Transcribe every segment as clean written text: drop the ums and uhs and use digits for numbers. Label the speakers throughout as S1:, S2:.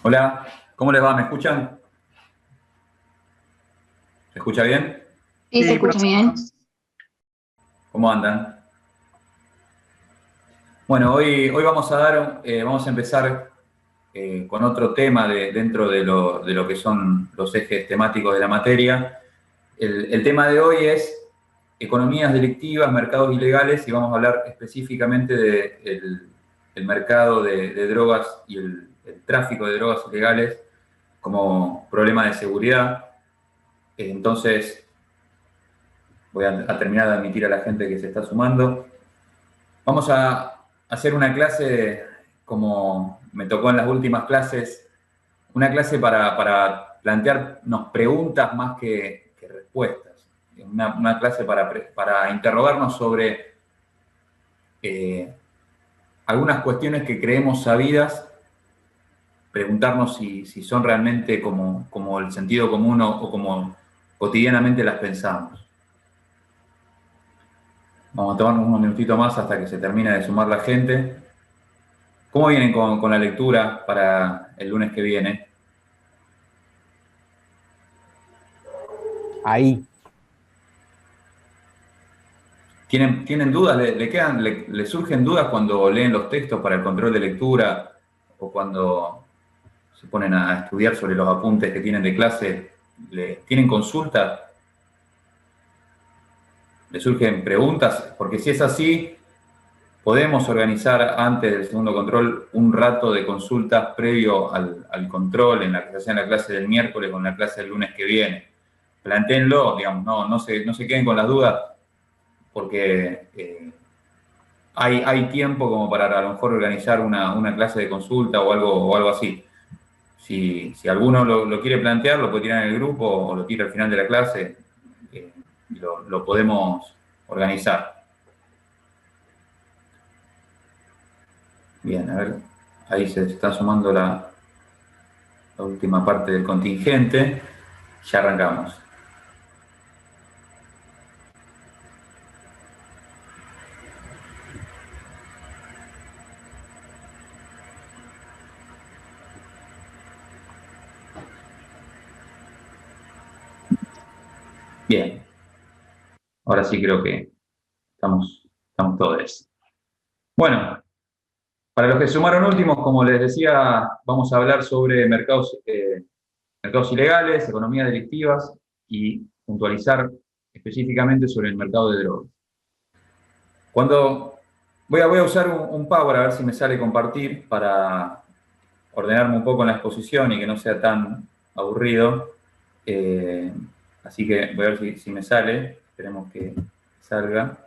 S1: Hola, ¿cómo les va? ¿Me escuchan? ¿Se escucha bien?
S2: Sí, se
S3: Sí,
S2: escucha bien.
S1: ¿Cómo andan? Bueno, hoy vamos a empezar con otro tema dentro de lo que son los ejes temáticos de la materia. El tema de hoy es economías delictivas, mercados ilegales, y vamos a hablar específicamente del mercado de drogas y el tráfico de drogas ilegales como problema de seguridad. Entonces, voy a terminar de admitir a la gente que se está sumando. Vamos a hacer una clase, como me tocó en las últimas clases, una clase para plantearnos preguntas más que respuestas. Una clase para interrogarnos sobre algunas cuestiones que creemos sabidas, preguntarnos si son realmente como el sentido común o como cotidianamente las pensamos. Vamos a tomarnos unos minutitos más hasta que se termine de sumar la gente. ¿Cómo vienen con la lectura para el lunes que viene?
S3: Ahí.
S1: ¿Tienen dudas? ¿Le surgen dudas cuando leen los textos para el control de lectura o cuando se ponen a estudiar sobre los apuntes que tienen de clase? ¿Tienen consultas? ¿Le surgen preguntas? Porque si es así, podemos organizar antes del segundo control un rato de consultas previo al control en la que se hace en la clase del miércoles o en la clase del lunes que viene. Plantéenlo, digamos, no se queden con las dudas, porque hay tiempo como para a lo mejor organizar una clase de consulta o algo así. Si alguno lo quiere plantear, lo puede tirar en el grupo o lo tira al final de la clase, y lo podemos organizar. Bien, a ver, ahí se está sumando la última parte del contingente. Ya arrancamos. Bien, ahora sí creo que estamos todos. Bueno, para los que sumaron últimos, como les decía, vamos a hablar sobre mercados ilegales, economías delictivas y puntualizar específicamente sobre el mercado de drogas. Voy a usar un Power a ver si me sale compartir para ordenarme un poco en la exposición y que no sea tan aburrido. Así que voy a ver si me sale. Esperemos que salga.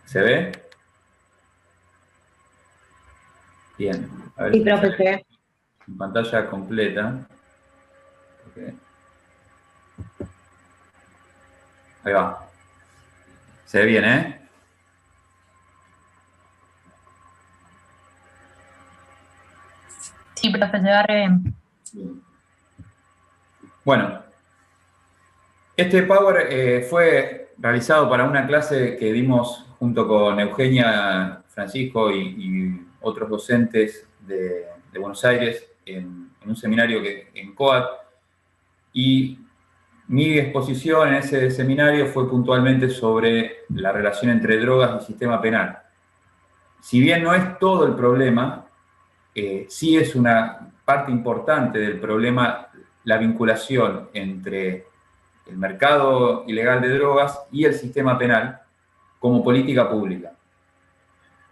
S1: ¿Se ve? Bien. A ver
S2: Sí,
S1: si me
S2: profe,
S1: sale en pantalla completa. Okay. Ahí va. Se ve bien, ¿eh?
S2: sí, profe, se va re bien.
S1: Bien. Bueno, este Power fue realizado para una clase que dimos junto con Eugenia, Francisco y otros docentes de Buenos Aires en un seminario en COAT. Y mi exposición en ese seminario fue puntualmente sobre la relación entre drogas y sistema penal. Si bien no es todo el problema, sí es una parte importante del problema la vinculación entre el mercado ilegal de drogas y el sistema penal como política pública.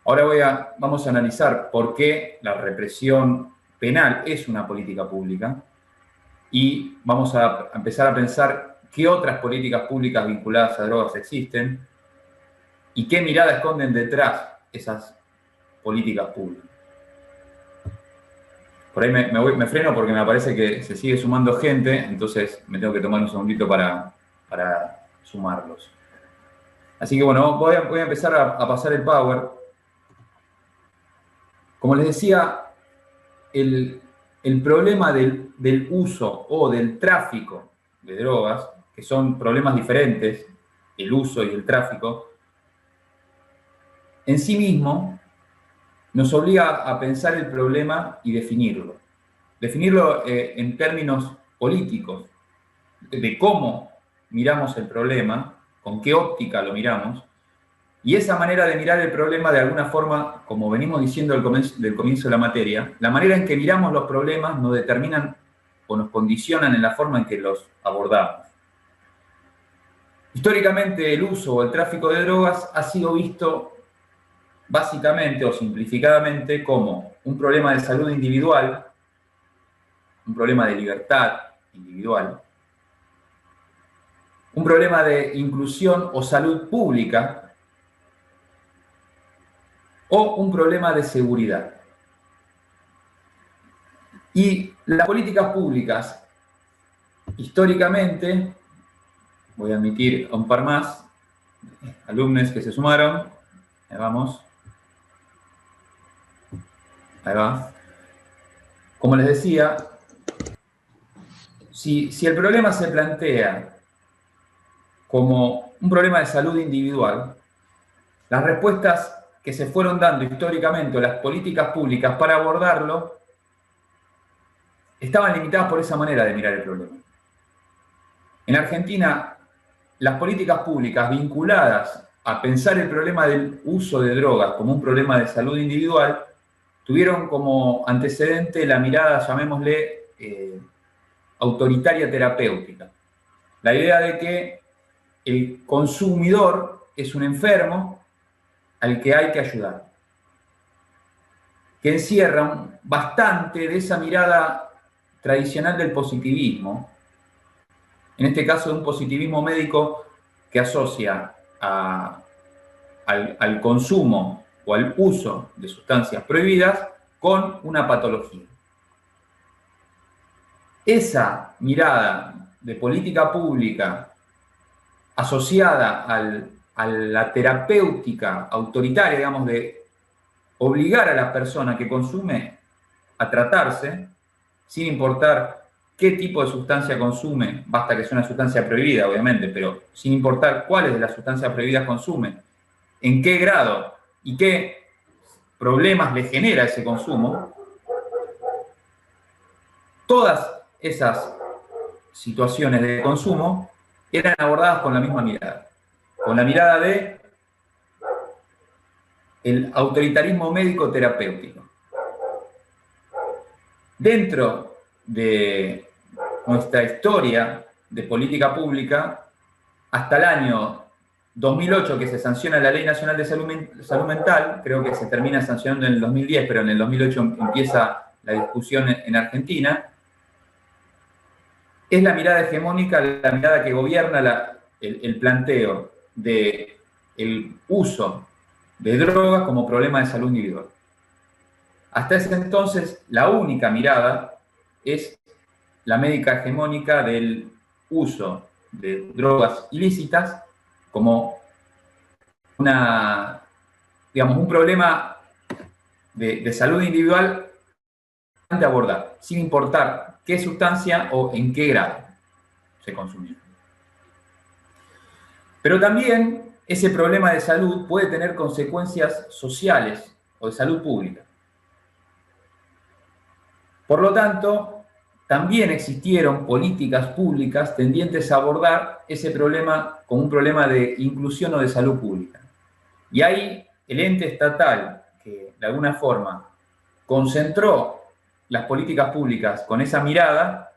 S1: Ahora vamos a analizar por qué la represión penal es una política pública y vamos a empezar a pensar qué otras políticas públicas vinculadas a drogas existen y qué mirada esconden detrás esas políticas públicas. Por ahí me freno porque me parece que se sigue sumando gente, entonces me tengo que tomar un segundito para sumarlos. Así que bueno, voy a empezar a pasar el Power. Como les decía, el problema del uso o del tráfico de drogas, que son problemas diferentes, el uso y el tráfico, en sí mismo nos obliga a pensar el problema y definirlo. Definirlo en términos políticos, de cómo miramos el problema, con qué óptica lo miramos, y esa manera de mirar el problema de alguna forma, como venimos diciendo del comienzo de la materia, la manera en que miramos los problemas nos determinan o nos condicionan en la forma en que los abordamos. Históricamente el uso o el tráfico de drogas ha sido visto básicamente o simplificadamente como un problema de salud individual, un problema de libertad individual, un problema de inclusión o salud pública, o un problema de seguridad. Y las políticas públicas, históricamente, voy a admitir a un par más, alumnos que se sumaron, ahí vamos, ahí va. Como les decía, si el problema se plantea como un problema de salud individual, las respuestas que se fueron dando históricamente, o las políticas públicas para abordarlo, estaban limitadas por esa manera de mirar el problema. En Argentina, las políticas públicas vinculadas a pensar el problema del uso de drogas como un problema de salud individual, tuvieron como antecedente la mirada, llamémosle, autoritaria terapéutica. La idea de que el consumidor es un enfermo al que hay que ayudar, que encierra bastante de esa mirada tradicional del positivismo, en este caso de un positivismo médico que asocia al consumo o al uso de sustancias prohibidas con una patología. Esa mirada de política pública asociada a la terapéutica autoritaria, digamos, de obligar a la persona que consume a tratarse, sin importar qué tipo de sustancia consume, basta que sea una sustancia prohibida, obviamente, pero sin importar cuáles de las sustancias prohibidas consume, en qué grado y qué problemas le genera ese consumo, todas esas situaciones de consumo eran abordadas con la misma mirada, con la mirada de el autoritarismo médico terapéutico. Dentro de nuestra historia de política pública, hasta el año 2008, que se sanciona la Ley Nacional de Salud Mental, creo que se termina sancionando en el 2010, pero en el 2008 empieza la discusión en Argentina, es la mirada hegemónica, la mirada que gobierna el planteo del uso de drogas como problema de salud individual. Hasta ese entonces, la única mirada es la médica hegemónica del uso de drogas ilícitas como un problema de salud individual de abordar, sin importar qué sustancia o en qué grado se consumió. Pero también ese problema de salud puede tener consecuencias sociales o de salud pública. Por lo tanto, también existieron políticas públicas tendientes a abordar ese problema como un problema de inclusión o de salud pública. Y ahí el ente estatal que de alguna forma concentró las políticas públicas con esa mirada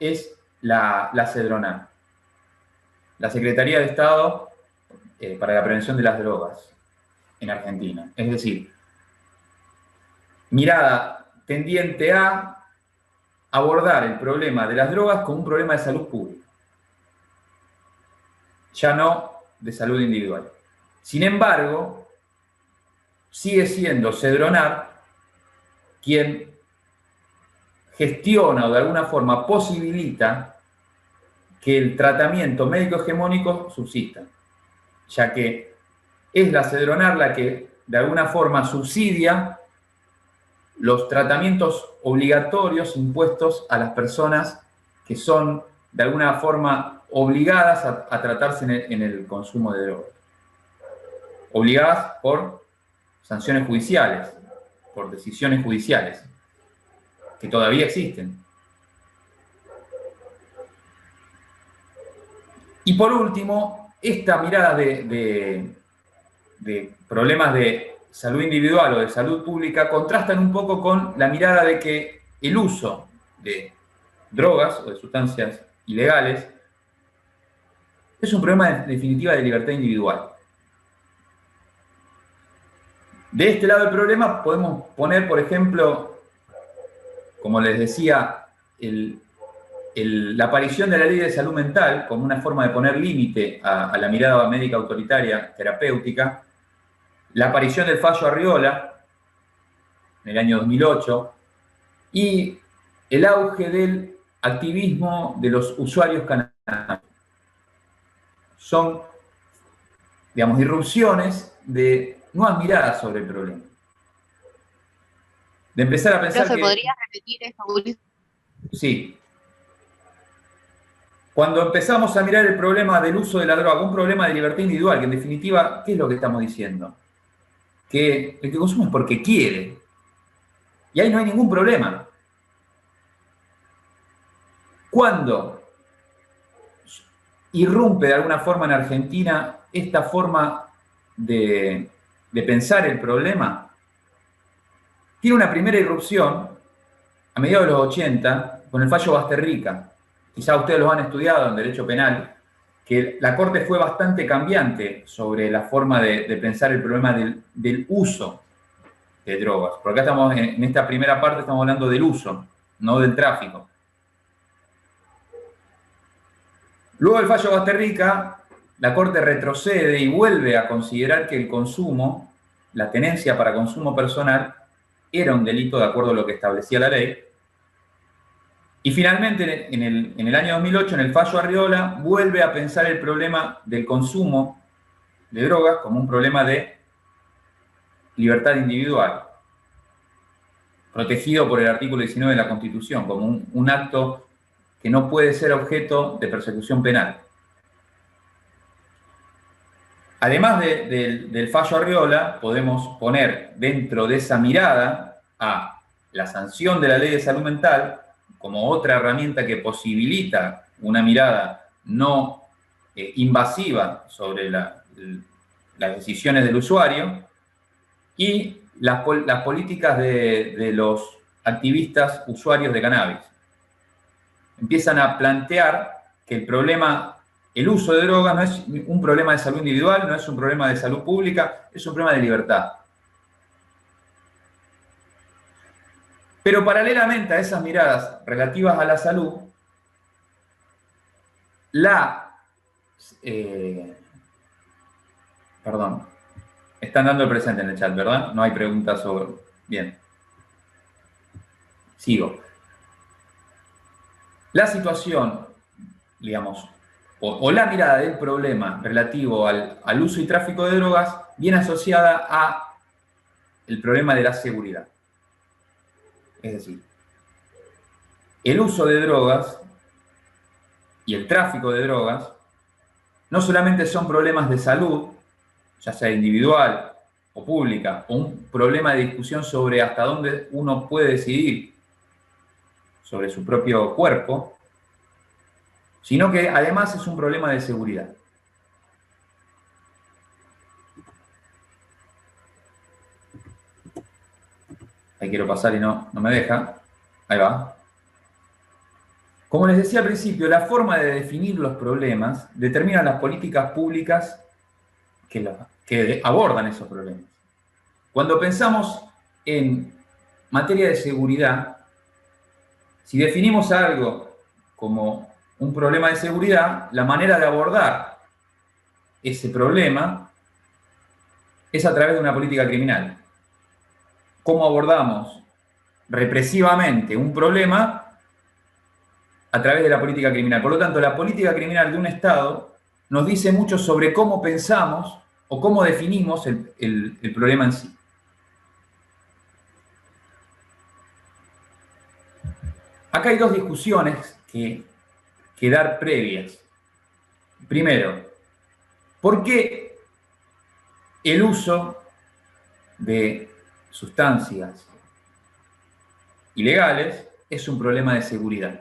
S1: es la CEDRONAM, la Secretaría de Estado para la Prevención de las Drogas en Argentina. Es decir, mirada tendiente a abordar el problema de las drogas como un problema de salud pública, ya no de salud individual. Sin embargo, sigue siendo CEDRONAR quien gestiona o de alguna forma posibilita que el tratamiento médico hegemónico subsista, ya que es la CEDRONAR la que de alguna forma subsidia los tratamientos obligatorios impuestos a las personas que son de alguna forma obligadas a tratarse en el consumo de drogas. Obligadas por sanciones judiciales, por decisiones judiciales, que todavía existen. Y por último, esta mirada de problemas de salud individual o de salud pública contrastan un poco con la mirada de que el uso de drogas o de sustancias ilegales es un problema en definitiva de libertad individual. De este lado del problema podemos poner, por ejemplo, como les decía, la aparición de la ley de salud mental como una forma de poner límite a la mirada médica autoritaria terapéutica, la aparición del fallo Arriola en el año 2008 y el auge del activismo de los usuarios cannabis. Son, digamos, irrupciones de nuevas miradas sobre el problema. De empezar a pensar
S3: ¿Se podría repetir eso, Ulises?
S1: Sí. Cuando empezamos a mirar el problema del uso de la droga, un problema de libertad individual, que en definitiva, ¿qué es lo que estamos diciendo? Que el que consume es porque quiere. Y ahí no hay ningún problema. Cuando irrumpe de alguna forma en Argentina esta forma de pensar el problema, tiene una primera irrupción a mediados de los 80 con el fallo Basterrica. Quizá ustedes los han estudiado en Derecho Penal, que la Corte fue bastante cambiante sobre la forma de pensar el problema del uso de drogas. Porque acá estamos, en esta primera parte, estamos hablando del uso, no del tráfico. Luego del fallo Basterrica, la Corte retrocede y vuelve a considerar que el consumo, la tenencia para consumo personal, era un delito de acuerdo a lo que establecía la ley. Y finalmente, en el año 2008, en el fallo Arriola, vuelve a pensar el problema del consumo de drogas como un problema de libertad individual, protegido por el artículo 19 de la Constitución, como un acto que no puede ser objeto de persecución penal. Además del fallo Arriola, podemos poner dentro de esa mirada a la sanción de la Ley de Salud Mental como otra herramienta que posibilita una mirada no invasiva sobre las decisiones del usuario, y las políticas de los activistas usuarios de cannabis. Empiezan a plantear que el uso de drogas no es un problema de salud individual, no es un problema de salud pública, es un problema de libertad. Pero paralelamente a esas miradas relativas a la salud, están dando el presente en el chat, ¿verdad? No hay preguntas sobre... Bien. Sigo. La situación, digamos, o la mirada del problema relativo al uso y tráfico de drogas viene asociada a el problema de la seguridad. Es decir, el uso de drogas y el tráfico de drogas no solamente son problemas de salud, ya sea individual o pública, o un problema de discusión sobre hasta dónde uno puede decidir sobre su propio cuerpo, sino que además es un problema de seguridad. Ahí quiero pasar y no me deja. Ahí va. Como les decía al principio, la forma de definir los problemas determina las políticas públicas que abordan esos problemas. Cuando pensamos en materia de seguridad, si definimos algo como un problema de seguridad, la manera de abordar ese problema es a través de una política criminal. ¿Cómo abordamos represivamente un problema? A través de la política criminal. Por lo tanto, la política criminal de un Estado nos dice mucho sobre cómo pensamos o cómo definimos el problema en sí. Acá hay dos discusiones que dar previas. Primero, ¿por qué el uso de sustancias ilegales es un problema de seguridad.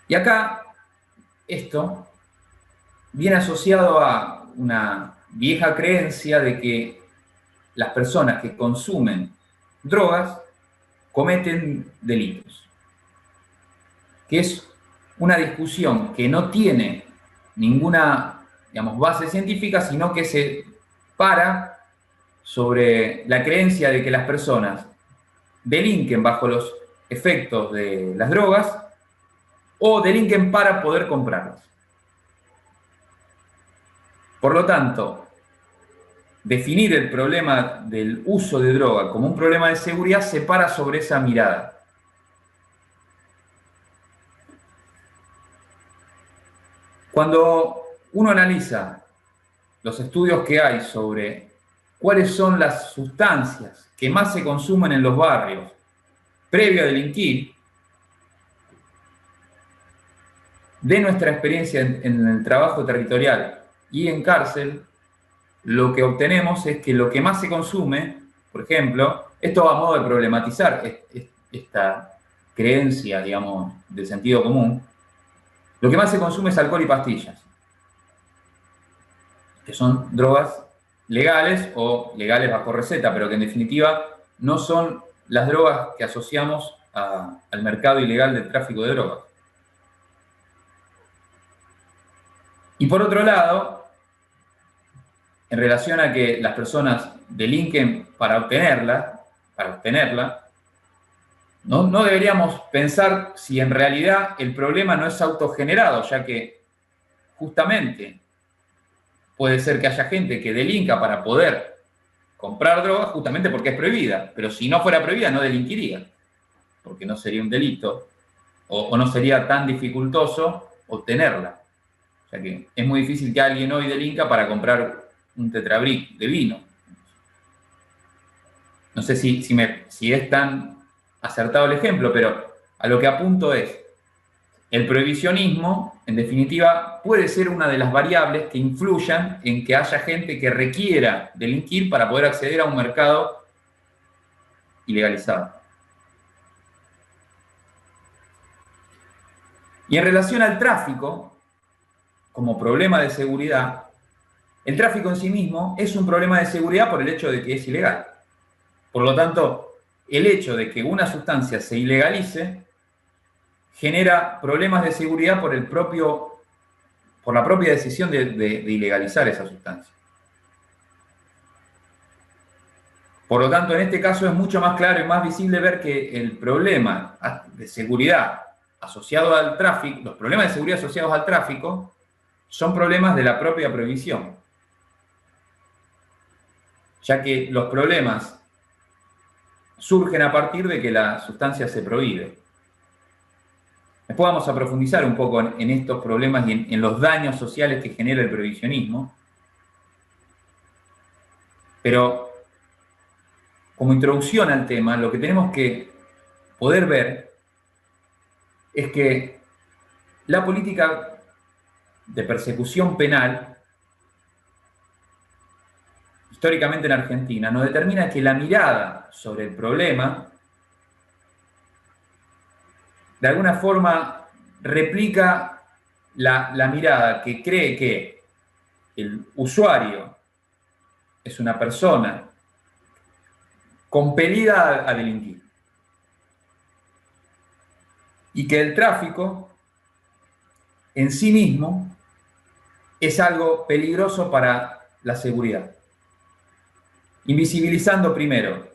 S1: Y acá esto viene asociado a una vieja creencia de que las personas que consumen drogas cometen delitos, que es una discusión que no tiene ninguna, digamos, base científica, sino que se para sobre la creencia de que las personas delinquen bajo los efectos de las drogas o delinquen para poder comprarlas. Por lo tanto, definir el problema del uso de droga como un problema de seguridad se para sobre esa mirada. Cuando uno analiza los estudios que hay sobre cuáles son las sustancias que más se consumen en los barrios previo a delinquir, de nuestra experiencia en el trabajo territorial y en cárcel, lo que obtenemos es que lo que más se consume, por ejemplo, esto va a modo de problematizar esta creencia, digamos, de sentido común, lo que más se consume es alcohol y pastillas, que son drogas legales o legales bajo receta, pero que en definitiva no son las drogas que asociamos al mercado ilegal del tráfico de drogas. Y por otro lado, en relación a que las personas delinquen para obtenerla, no deberíamos pensar si en realidad el problema no es autogenerado, ya que justamente puede ser que haya gente que delinca para poder comprar drogas justamente porque es prohibida, pero si no fuera prohibida no delinquiría, porque no sería un delito o no sería tan dificultoso obtenerla. O sea que es muy difícil que alguien hoy delinca para comprar un tetrabric de vino. No sé si es tan acertado el ejemplo, pero a lo que apunto es, el prohibicionismo, en definitiva, puede ser una de las variables que influyan en que haya gente que requiera delinquir para poder acceder a un mercado ilegalizado. Y en relación al tráfico, como problema de seguridad, el tráfico en sí mismo es un problema de seguridad por el hecho de que es ilegal. Por lo tanto, el hecho de que una sustancia se ilegalice genera problemas de seguridad por la propia decisión de ilegalizar esa sustancia. Por lo tanto, en este caso es mucho más claro y más visible ver que el problema de seguridad asociado al tráfico, los problemas de seguridad asociados al tráfico, son problemas de la propia prohibición, ya que los problemas surgen a partir de que la sustancia se prohíbe. Después vamos a profundizar un poco en estos problemas y en los daños sociales que genera el prohibicionismo, pero como introducción al tema, lo que tenemos que poder ver es que la política de persecución penal, históricamente en Argentina, nos determina que la mirada sobre el problema, de alguna forma, replica la mirada que cree que el usuario es una persona compelida a delinquir y que el tráfico en sí mismo es algo peligroso para la seguridad. Invisibilizando primero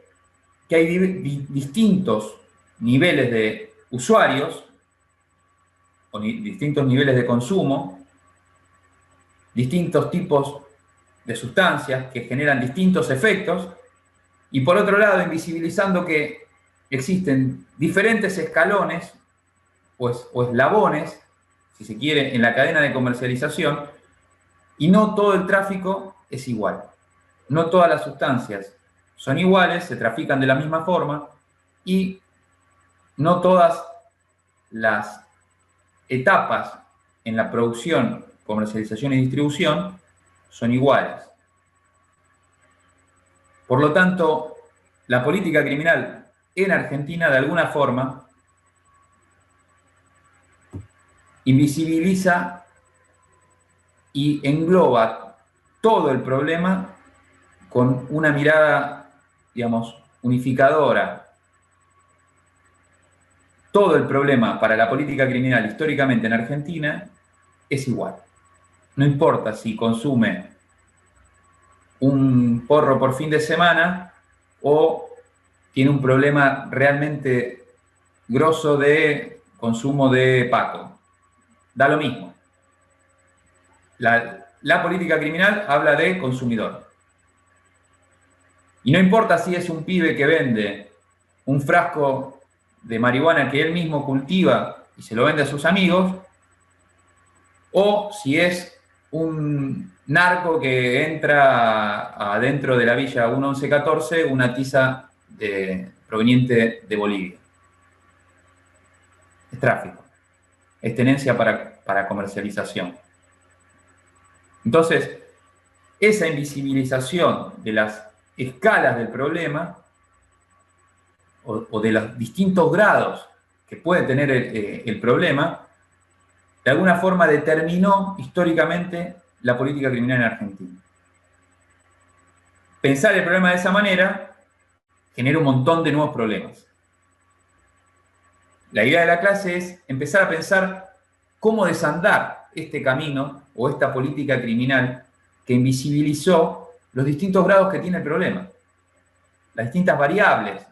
S1: que hay distintos niveles de usuarios o distintos niveles de consumo, distintos tipos de sustancias que generan distintos efectos, y por otro lado invisibilizando que existen diferentes escalones o eslabones, si se quiere, en la cadena de comercialización, y no todo el tráfico es igual. No todas las sustancias son iguales, se trafican de la misma forma, y no todas las etapas en la producción, comercialización y distribución son iguales. Por lo tanto, la política criminal en Argentina, de alguna forma, invisibiliza y engloba todo el problema con una mirada, digamos, unificadora. Todo el problema para la política criminal históricamente en Argentina es igual. No importa si consume un porro por fin de semana o tiene un problema realmente grosso de consumo de paco. Da lo mismo. La política criminal habla de consumidor. Y no importa si es un pibe que vende un frasco de marihuana que él mismo cultiva y se lo vende a sus amigos, o si es un narco que entra adentro de la villa 1114, una tiza proveniente de Bolivia. Es tráfico, es tenencia para comercialización. Entonces, esa invisibilización de las escalas del problema o de los distintos grados que puede tener el problema, de alguna forma determinó históricamente la política criminal en Argentina. Pensar el problema de esa manera genera un montón de nuevos problemas. La idea de la clase es empezar a pensar cómo desandar este camino o esta política criminal que invisibilizó los distintos grados que tiene el problema, las distintas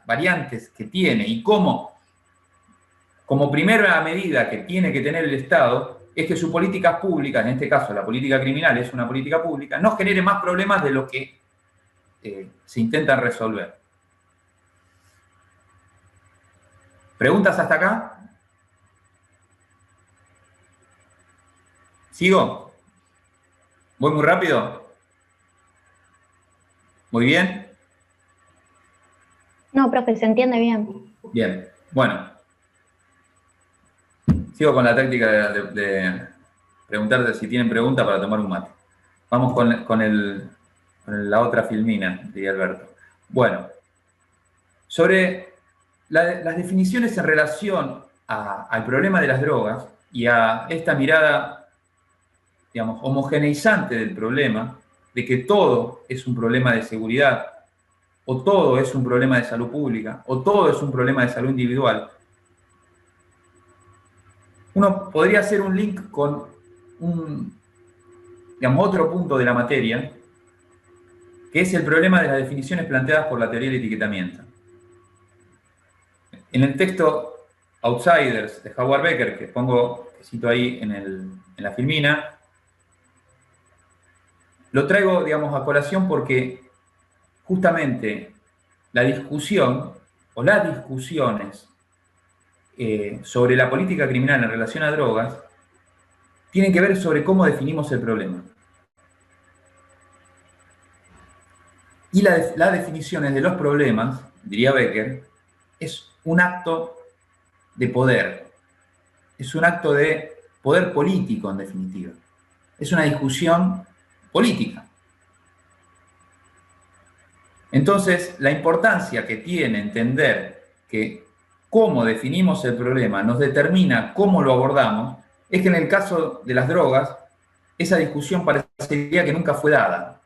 S1: variantes que tiene y cómo, como primera medida que tiene que tener el Estado, es que sus políticas públicas, en este caso la política criminal es una política pública, no genere más problemas de lo que se intentan resolver. ¿Preguntas hasta acá? ¿Sigo? ¿Voy muy rápido? ¿Muy bien?
S4: No, profe, se entiende bien.
S1: Bien, bueno. Sigo con la táctica de preguntarte si tienen preguntas para tomar un mate. Vamos con la otra filmina, diría Alberto. Bueno, sobre las definiciones en relación al problema de las drogas y a esta mirada, digamos, homogeneizante del problema, de que todo es un problema de seguridad, o todo es un problema de salud pública, o todo es un problema de salud individual, uno podría hacer un link con otro punto de la materia, que es el problema de las definiciones planteadas por la teoría del etiquetamiento. En el texto Outsiders de Howard Becker, que cito ahí en la filmina, lo traigo, digamos, a colación porque justamente la discusión o las discusiones sobre la política criminal en relación a drogas tienen que ver sobre cómo definimos el problema. Y las definiciones de los problemas, diría Becker, es un acto de poder. Es un acto de poder político, en definitiva. Es una discusión política. Entonces, la importancia que tiene entender que cómo definimos el problema nos determina cómo lo abordamos, es que en el caso de las drogas, esa discusión parecería que nunca fue dada,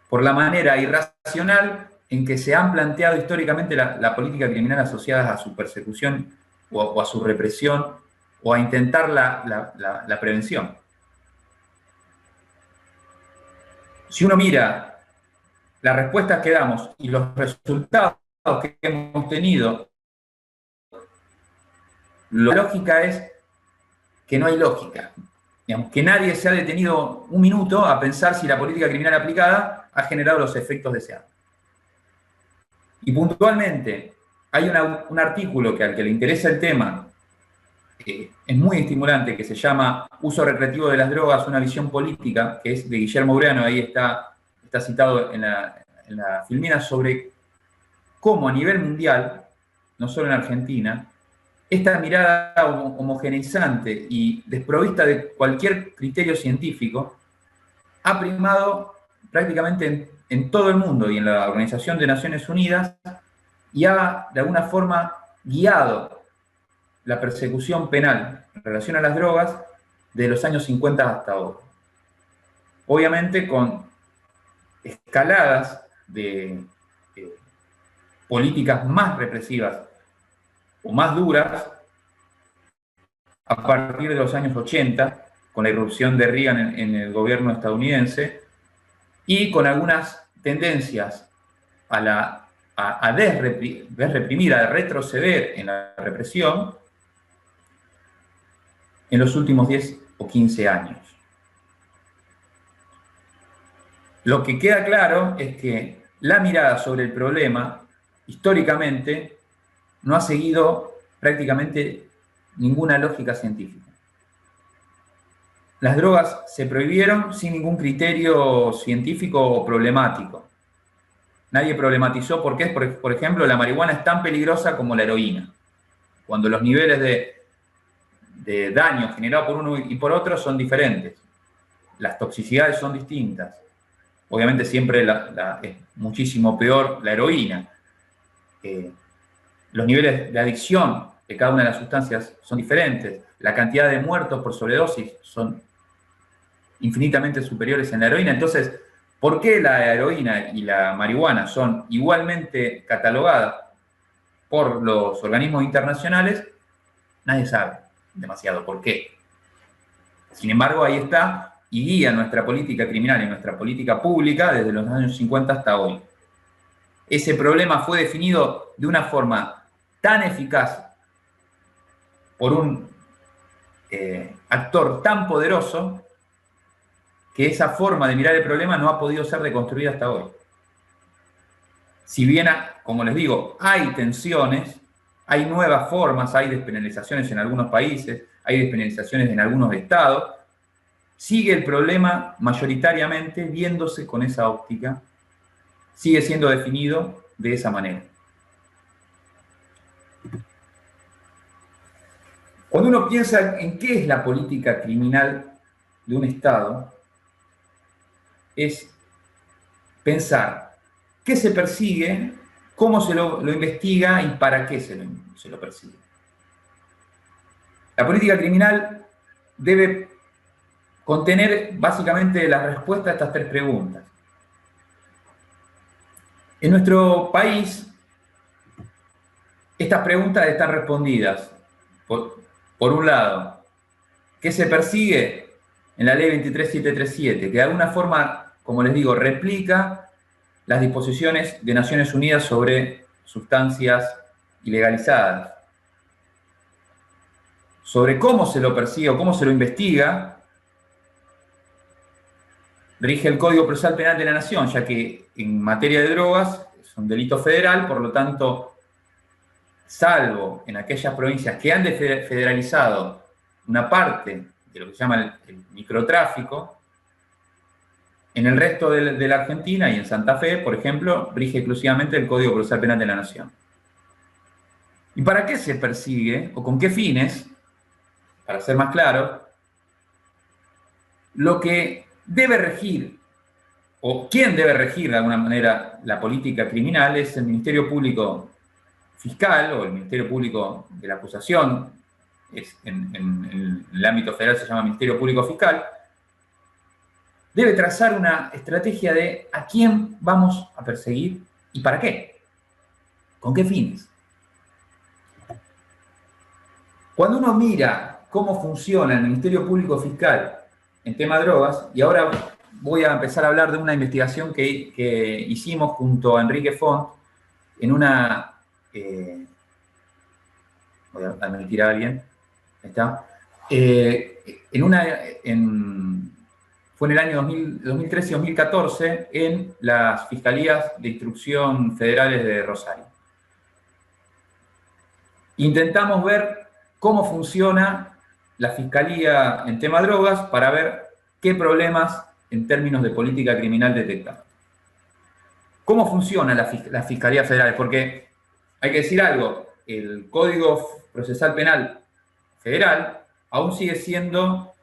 S1: por la manera irracional en que se han planteado históricamente la política criminal asociada a su persecución o a su represión o a intentar la prevención. Si uno mira las respuestas que damos y los resultados que hemos tenido, la lógica es que no hay lógica. Digamos, que nadie se ha detenido un minuto a pensar si la política criminal aplicada ha generado los efectos deseados. Y puntualmente, hay un artículo que al que le interesa el tema es muy estimulante, que se llama Uso recreativo de las drogas, una visión política, que es de Guillermo Ureano, ahí está citado en la filmina, sobre cómo a nivel mundial, no solo en Argentina, esta mirada homogeneizante y desprovista de cualquier criterio científico ha primado prácticamente en todo el mundo y en la Organización de Naciones Unidas y ha, de alguna forma, guiado la persecución penal en relación a las drogas de los años 50 hasta hoy. Obviamente con escaladas de políticas más represivas o más duras a partir de los años 80, con la irrupción de Reagan en el gobierno estadounidense, y con algunas tendencias a desreprimir, a retroceder en la represión en los últimos 10 o 15 años. Lo que queda claro es que la mirada sobre el problema, históricamente, no ha seguido prácticamente ninguna lógica científica. Las drogas se prohibieron sin ningún criterio científico o problemático. Nadie problematizó por qué, por ejemplo, la marihuana es tan peligrosa como la heroína, cuando los niveles de daño generado por uno y por otro son diferentes. Las toxicidades son distintas. Obviamente siempre es muchísimo peor la heroína. Los niveles de adicción de cada una de las sustancias son diferentes. La cantidad de muertos por sobredosis son infinitamente superiores en la heroína. Entonces, ¿por qué la heroína y la marihuana son igualmente catalogadas por los organismos internacionales? Nadie sabe demasiado por qué. Sin embargo, ahí está y guía nuestra política criminal y nuestra política pública desde los años 50 hasta hoy. Ese problema fue definido de una forma tan eficaz por un actor tan poderoso que esa forma de mirar el problema no ha podido ser reconstruida hasta hoy. Si bien, como les digo, hay tensiones, hay nuevas formas, hay despenalizaciones en algunos países, hay despenalizaciones en algunos estados, sigue el problema mayoritariamente viéndose con esa óptica, sigue siendo definido de esa manera. Cuando uno piensa en qué es la política criminal de un Estado, es pensar qué se persigue, cómo se lo investiga y para qué se lo persigue. La política criminal debe contener básicamente la respuesta a estas tres preguntas. En nuestro país, estas preguntas están respondidas. Por un lado, ¿qué se persigue? En la ley 23737, que de alguna forma, como les digo, replica las disposiciones de Naciones Unidas sobre sustancias ilegalizadas. Sobre cómo se lo persigue o cómo se lo investiga, rige el Código Procesal Penal de la Nación, ya que en materia de drogas es un delito federal, por lo tanto, salvo en aquellas provincias que han federalizado una parte de lo que se llama el microtráfico, en el resto de la Argentina y en Santa Fe, por ejemplo, rige exclusivamente el Código Procesal Penal de la Nación. ¿Y para qué se persigue o con qué fines? Para ser más claro, lo que debe regir, o quién debe regir de alguna manera la política criminal es el Ministerio Público Fiscal o el Ministerio Público de la Acusación, en el ámbito federal se llama Ministerio Público Fiscal, debe trazar una estrategia de a quién vamos a perseguir y para qué, con qué fines. Cuando uno mira cómo funciona el Ministerio Público Fiscal en tema de drogas, y ahora voy a empezar a hablar de una investigación que hicimos junto a Enrique Font en una... voy a admitir a alguien, ahí está. Fue en el año 2013 y 2014 en las Fiscalías de Instrucción Federales de Rosario. Intentamos ver cómo funciona la Fiscalía en tema de drogas para ver qué problemas en términos de política criminal detectar. ¿Cómo funciona la Fiscalía Federal? Porque hay que decir algo, el Código Procesal Penal Federal aún sigue siendo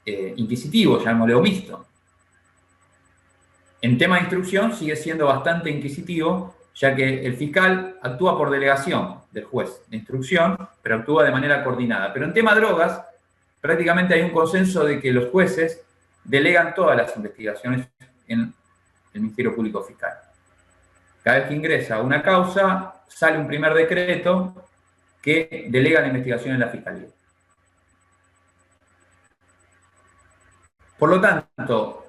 S1: inquisitivo, llamémosle omiso. En tema de instrucción sigue siendo bastante inquisitivo, ya que el fiscal actúa por delegación del juez de instrucción, pero actúa de manera coordinada. Pero en tema de drogas, prácticamente hay un consenso de que los jueces delegan todas las investigaciones en el Ministerio Público Fiscal. Cada vez que ingresa una causa, sale un primer decreto que delega la investigación en la Fiscalía. Por lo tanto,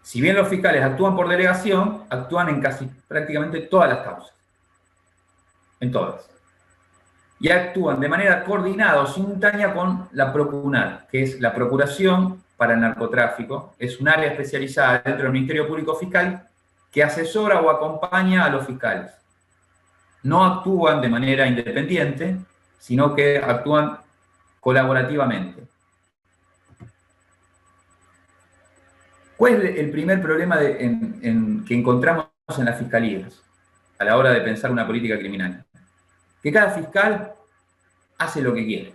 S1: si bien los fiscales actúan por delegación, actúan en casi prácticamente todas las causas. En todas. Y actúan de manera coordinada o simultánea con la PROCUNAR, que es la Procuración para el Narcotráfico. Es un área especializada dentro del Ministerio Público Fiscal que asesora o acompaña a los fiscales. No actúan de manera independiente, sino que actúan colaborativamente. ¿Cuál es el primer problema que encontramos en las fiscalías a la hora de pensar una política criminal? Que cada fiscal hace lo que quiere.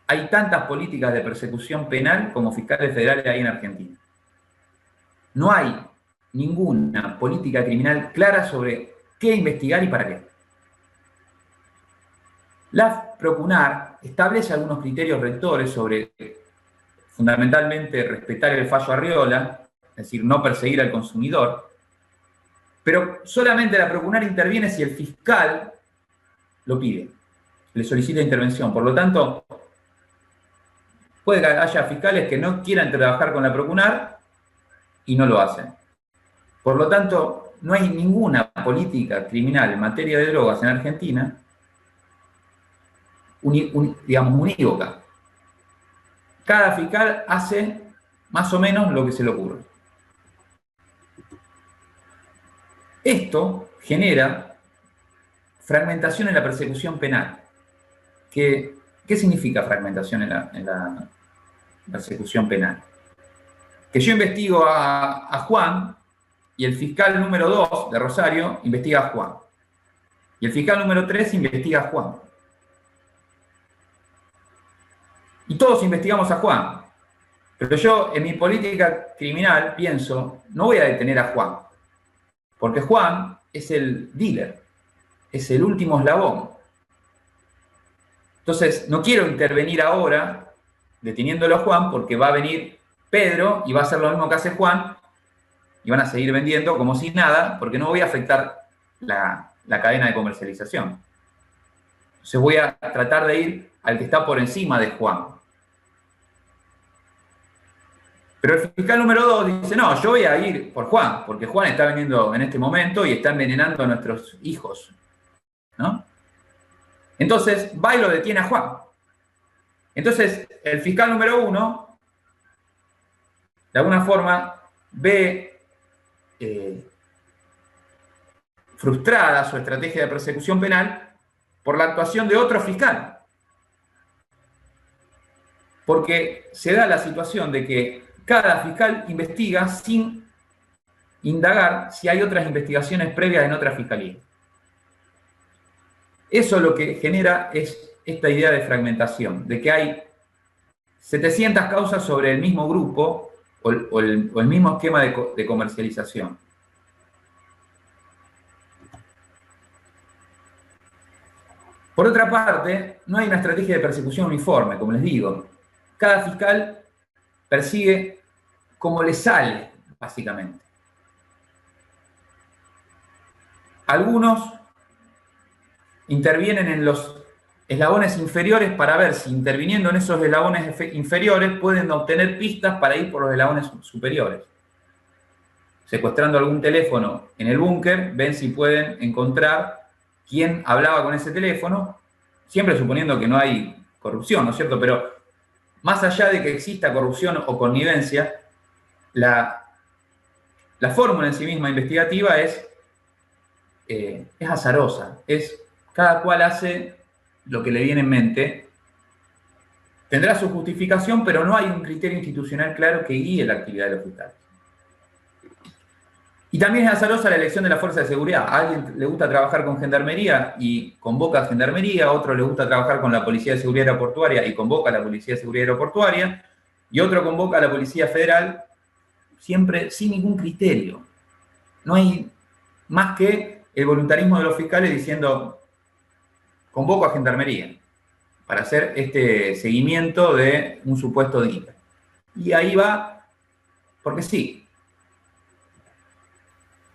S1: Hay tantas políticas de persecución penal como fiscales federales hay en Argentina. No hay ninguna política criminal clara sobre qué investigar y para qué. La PROCUNAR establece algunos criterios rectores sobre, fundamentalmente, respetar el fallo Arriola, es decir, no perseguir al consumidor, pero solamente la PROCUNAR interviene si el fiscal lo pide, le solicita intervención. Por lo tanto, puede que haya fiscales que no quieran trabajar con la PROCUNAR y no lo hacen. Por lo tanto, no hay ninguna política criminal en materia de drogas en Argentina digamos, unívoca. Cada fiscal hace más o menos lo que se le ocurre. Esto genera fragmentación en la persecución penal. ¿Qué significa fragmentación en la persecución penal? Que yo investigo a Juan y el fiscal número 2 de Rosario investiga a Juan. Y el fiscal número 3 investiga a Juan. Y todos investigamos a Juan. Pero yo, en mi política criminal, pienso, no voy a detener a Juan. Porque Juan es el dealer. Es el último eslabón. Entonces, no quiero intervenir ahora deteniéndolo a Juan porque va a venir Pedro y va a hacer lo mismo que hace Juan y van a seguir vendiendo como si nada porque no voy a afectar la cadena de comercialización. Entonces voy a tratar de ir al que está por encima de Juan. Pero el fiscal número 2 dice, no, yo voy a ir por Juan, porque Juan está vendiendo en este momento y está envenenando a nuestros hijos, ¿no? Entonces, va y lo detiene a Juan. Entonces, el fiscal número 1, de alguna forma, ve frustrada su estrategia de persecución penal por la actuación de otro fiscal. Porque se da la situación de que cada fiscal investiga sin indagar si hay otras investigaciones previas en otra fiscalía. Eso lo que genera es esta idea de fragmentación, de que hay 700 causas sobre el mismo grupo o el mismo esquema de comercialización. Por otra parte, no hay una estrategia de persecución uniforme, como les digo. Cada fiscal persigue como le sale, básicamente. Algunos intervienen en los eslabones inferiores para ver si interviniendo en esos eslabones inferiores pueden obtener pistas para ir por los eslabones superiores. Secuestrando algún teléfono en el búnker, ven si pueden encontrar quién hablaba con ese teléfono, siempre suponiendo que no hay corrupción, ¿no es cierto? Pero más allá de que exista corrupción o connivencia, la fórmula en sí misma investigativa es azarosa, cada cual hace lo que le viene en mente, tendrá su justificación, pero no hay un criterio institucional claro que guíe la actividad de los fiscales. Y también es azarosa la elección de la fuerza de seguridad. A alguien le gusta trabajar con gendarmería y convoca a gendarmería, a otro le gusta trabajar con la Policía de Seguridad Aeroportuaria y convoca a la Policía de Seguridad Aeroportuaria, y otro convoca a la Policía Federal siempre sin ningún criterio. No hay más que el voluntarismo de los fiscales diciendo, convoco a Gendarmería para hacer este seguimiento de un supuesto delito. Y ahí va, porque sí.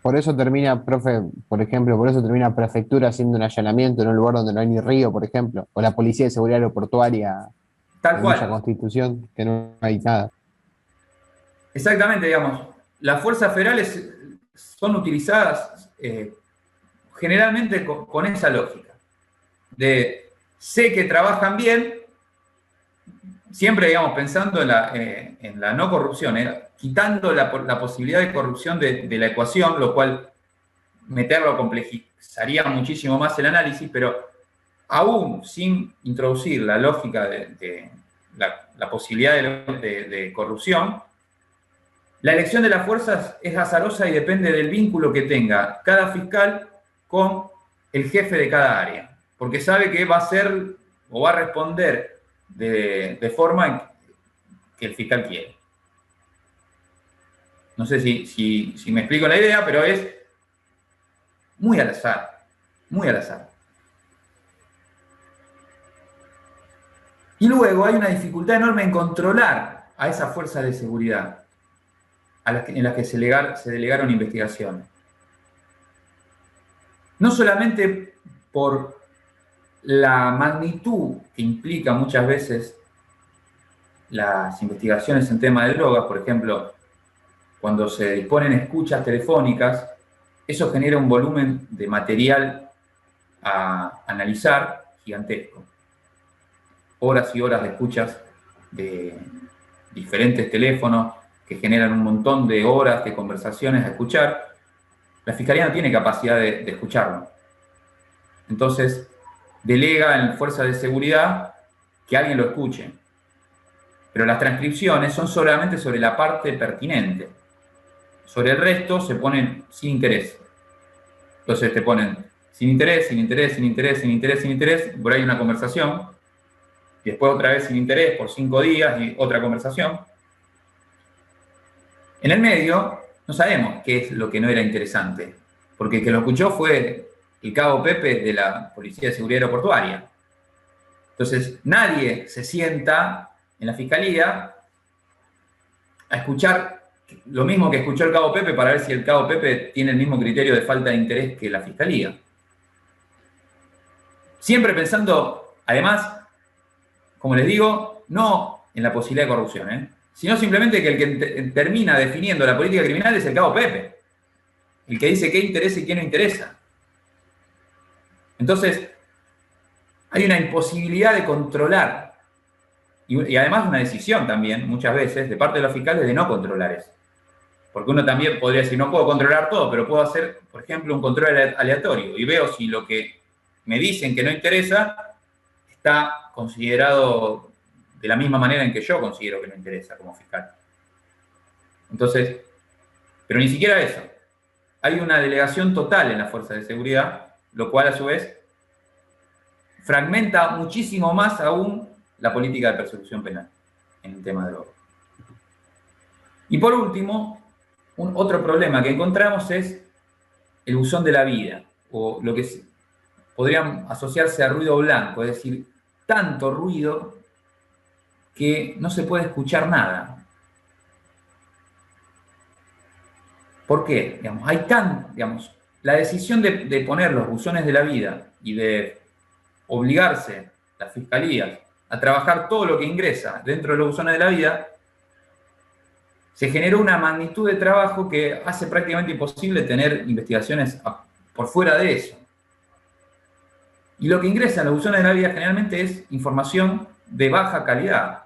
S5: Por eso termina, profe, por ejemplo, por eso termina prefectura haciendo un allanamiento en un lugar donde no hay ni río, por ejemplo, o la Policía de Seguridad Aeroportuaria
S1: Tal
S5: en
S1: cual.
S5: Villa Constitución, que no hay nada.
S1: Exactamente, digamos, las fuerzas federales son utilizadas generalmente con esa lógica, de sé que trabajan bien, siempre, digamos, pensando en la no corrupción, quitando la posibilidad de corrupción de la ecuación, lo cual meterlo complejizaría muchísimo más el análisis, pero aún sin introducir la lógica de la posibilidad de corrupción, la elección de las fuerzas es azarosa y depende del vínculo que tenga cada fiscal con el jefe de cada área, porque sabe que va a ser o va a responder de forma que el fiscal quiere. No sé si me explico la idea, pero es muy al azar, muy al azar. Y luego hay una dificultad enorme en controlar a esas fuerzas de seguridad en las que se delegaron investigaciones. No solamente por la magnitud que implica muchas veces las investigaciones en tema de drogas, por ejemplo, cuando se disponen escuchas telefónicas, eso genera un volumen de material a analizar gigantesco. Horas y horas de escuchas de diferentes teléfonos que generan un montón de horas de conversaciones a escuchar. La Fiscalía no tiene capacidad de escucharlo. Entonces, delega en fuerzas de seguridad que alguien lo escuche. Pero las transcripciones son solamente sobre la parte pertinente. Sobre el resto se ponen sin interés. Entonces te ponen sin interés, sin interés, sin interés, sin interés, sin interés, por ahí una conversación, y después otra vez sin interés por 5 días y otra conversación. En el medio no sabemos qué es lo que no era interesante, porque el que lo escuchó fue el cabo Pepe de la Policía de Seguridad Aeroportuaria. Entonces nadie se sienta en la Fiscalía a escuchar lo mismo que escuchó el cabo Pepe para ver si el cabo Pepe tiene el mismo criterio de falta de interés que la Fiscalía. Siempre pensando, además, como les digo, no en la posibilidad de corrupción, sino simplemente que el que termina definiendo la política criminal es el cabo Pepe, el que dice qué interesa y qué no interesa. Entonces, hay una imposibilidad de controlar y además una decisión también, muchas veces, de parte de los fiscales de no controlar eso. Porque uno también podría decir, no puedo controlar todo, pero puedo hacer, por ejemplo, un control aleatorio y veo si lo que me dicen que no interesa está considerado de la misma manera en que yo considero que no interesa como fiscal. Entonces, pero ni siquiera eso. Hay una delegación total en las fuerzas de seguridad, lo cual a su vez fragmenta muchísimo más aún la política de persecución penal en el tema de drogas. Y por último, otro problema que encontramos es el buzón de la vida, o lo que podrían asociarse a ruido blanco, es decir, tanto ruido que no se puede escuchar nada. ¿Por qué? La decisión de poner los buzones de la vida y de obligarse las fiscalías a trabajar todo lo que ingresa dentro de los buzones de la vida, se generó una magnitud de trabajo que hace prácticamente imposible tener investigaciones por fuera de eso. Y lo que ingresa en los buzones de la vida generalmente es información de baja calidad.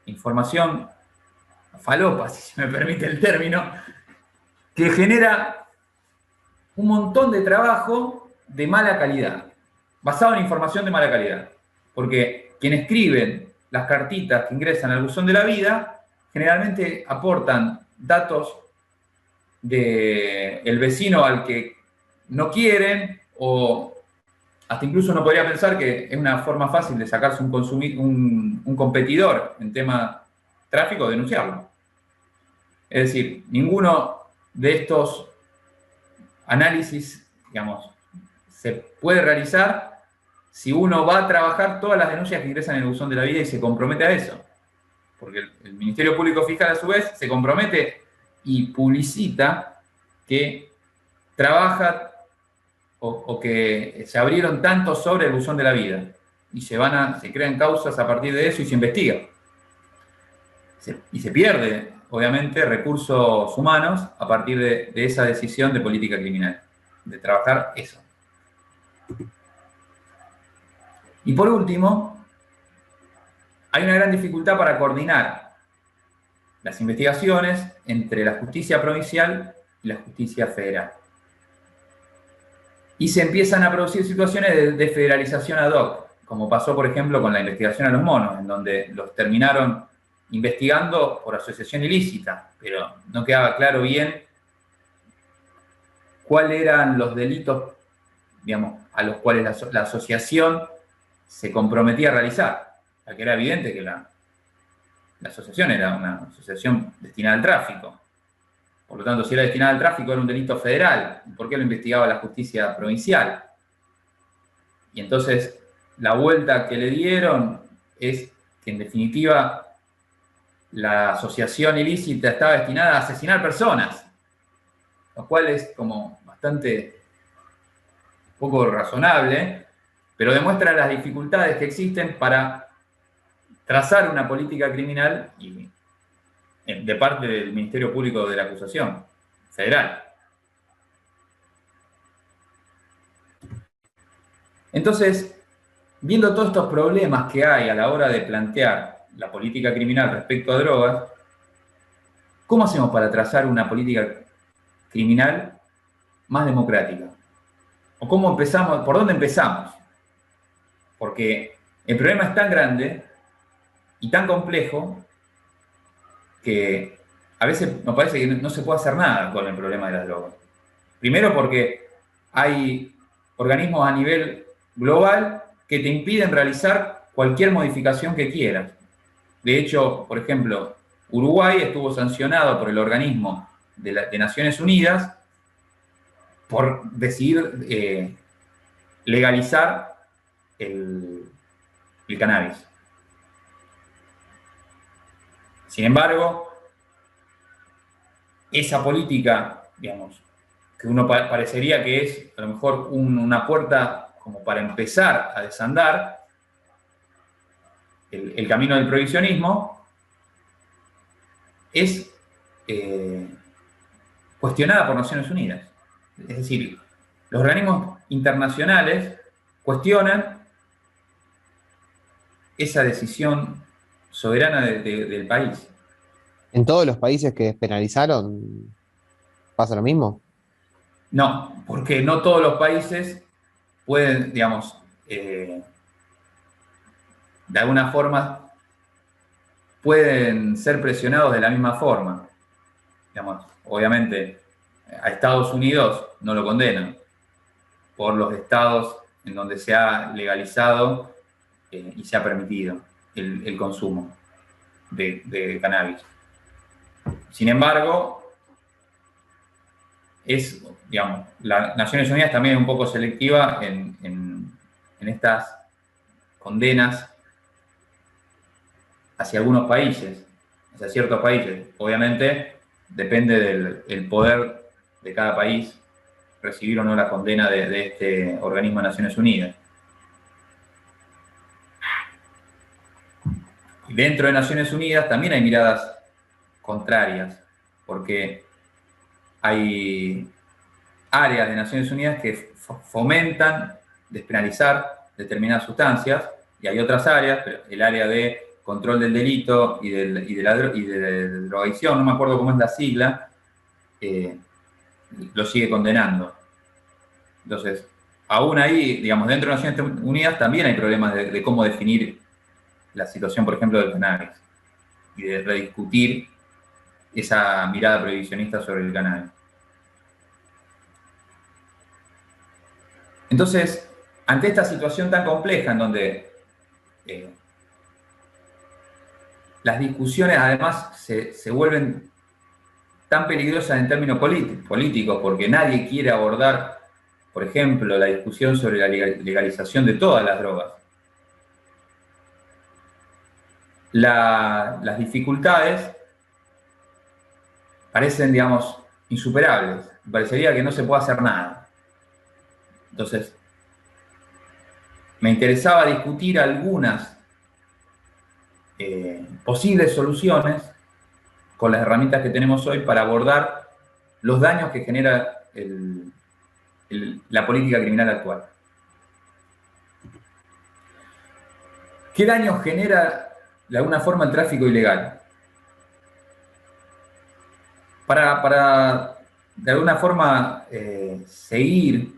S1: Información falopa, si se me permite el término, que genera un montón de trabajo de mala calidad, basado en información de mala calidad. Porque quienes escriben las cartitas que ingresan al buzón de la vida generalmente aportan datos del vecino al que no quieren, o hasta incluso uno podría pensar que es una forma fácil de sacarse un competidor en tema tráfico, denunciarlo. Es decir, ninguno de estos análisis, digamos, se puede realizar si uno va a trabajar todas las denuncias que ingresan en el buzón de la vida y se compromete a eso. Porque el Ministerio Público Fiscal, a su vez, se compromete y publicita que trabaja o que se abrieron tantos sobre el buzón de la vida y se crean causas a partir de eso y se investiga. Y se pierde, obviamente, recursos humanos a partir de esa decisión de política criminal, de trabajar eso. Y por último, hay una gran dificultad para coordinar las investigaciones entre la justicia provincial y la justicia federal. Y se empiezan a producir situaciones de federalización ad hoc, como pasó, por ejemplo, con la investigación a los monos, en donde los terminaron investigando por asociación ilícita, pero no quedaba claro bien cuáles eran los delitos, digamos, a los cuales la asociación se comprometía a realizar, porque era evidente que la asociación era una asociación destinada al tráfico. Por lo tanto, si era destinada al tráfico, era un delito federal. ¿Por qué lo investigaba la justicia provincial? Y entonces, la vuelta que le dieron es que, en definitiva, la asociación ilícita estaba destinada a asesinar personas, lo cual es como bastante poco razonable, pero demuestra las dificultades que existen para trazar una política criminal de parte del Ministerio Público de la Acusación Federal. Entonces, viendo todos estos problemas que hay a la hora de plantear la política criminal respecto a drogas, ¿cómo hacemos para trazar una política criminal más democrática? ¿O cómo empezamos? ¿Por dónde empezamos? Porque el problema es tan grande y tan complejo que a veces nos parece que no se puede hacer nada con el problema de las drogas. Primero porque hay organismos a nivel global que te impiden realizar cualquier modificación que quieras. De hecho, por ejemplo, Uruguay estuvo sancionado por el organismo de Naciones Unidas por decidir legalizar el cannabis. Sin embargo, esa política, digamos, que uno parecería que es a lo mejor una puerta como para empezar a desandar el camino del prohibicionismo, es cuestionada por Naciones Unidas. Es decir, los organismos internacionales cuestionan esa decisión soberana del país.
S5: ¿En todos los países que despenalizaron pasa lo mismo?
S1: No, porque no todos los países pueden, digamos, de alguna forma, pueden ser presionados de la misma forma. Digamos, obviamente, a Estados Unidos no lo condenan por los estados en donde se ha legalizado y se ha permitido el consumo de cannabis. Sin embargo, digamos, las Naciones Unidas también es un poco selectiva en estas condenas hacia algunos países, hacia ciertos países. Obviamente, depende del poder de cada país recibir o no la condena de este organismo de Naciones Unidas. Dentro de Naciones Unidas también hay miradas contrarias, porque hay áreas de Naciones Unidas que fomentan despenalizar determinadas sustancias y hay otras áreas, pero el área de control del delito y de drogadicción, no me acuerdo cómo es la sigla, lo sigue condenando. Entonces, aún ahí, digamos, dentro de Naciones Unidas también hay problemas de cómo definir la situación, por ejemplo, del cannabis y de rediscutir esa mirada prohibicionista sobre el cannabis. Entonces, ante esta situación tan compleja en donde las discusiones además se vuelven tan peligrosa en términos políticos, porque nadie quiere abordar, por ejemplo, la discusión sobre la legalización de todas las drogas. Las dificultades parecen, digamos, insuperables. Parecería que no se puede hacer nada. Entonces, me interesaba discutir algunas posibles soluciones con las herramientas que tenemos hoy para abordar los daños que genera la política criminal actual. ¿Qué daños genera de alguna forma el tráfico ilegal? Para de alguna forma seguir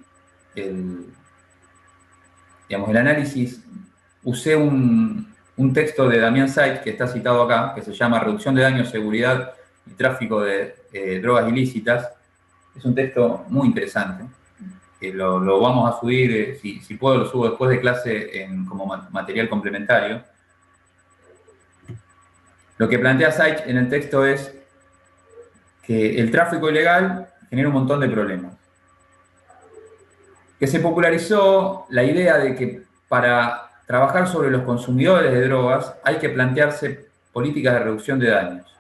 S1: digamos, el análisis, usé un texto de Damián Site, que está citado acá, que se llama Reducción de daños, seguridad y tráfico de drogas ilícitas. Es un texto muy interesante. Lo vamos a subir, si puedo lo subo después de clase como material complementario. Lo que plantea Site en el texto es que el tráfico ilegal genera un montón de problemas. Que se popularizó la idea de que para trabajar sobre los consumidores de drogas hay que plantearse políticas de reducción de daños.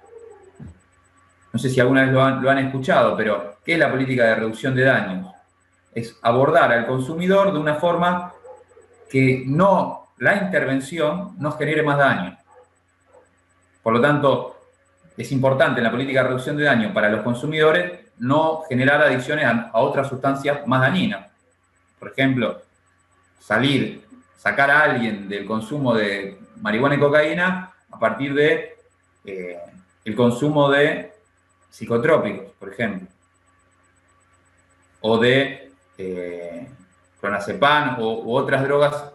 S1: No sé si alguna vez lo han escuchado, pero ¿qué es la política de reducción de daños? Es abordar al consumidor de una forma que la intervención no genere más daño. Por lo tanto, es importante en la política de reducción de daño para los consumidores no generar adicciones a otras sustancias más dañinas. Por ejemplo, sacar a alguien del consumo de marihuana y cocaína a partir de el consumo de psicotrópicos, por ejemplo, o de clonazepam u otras drogas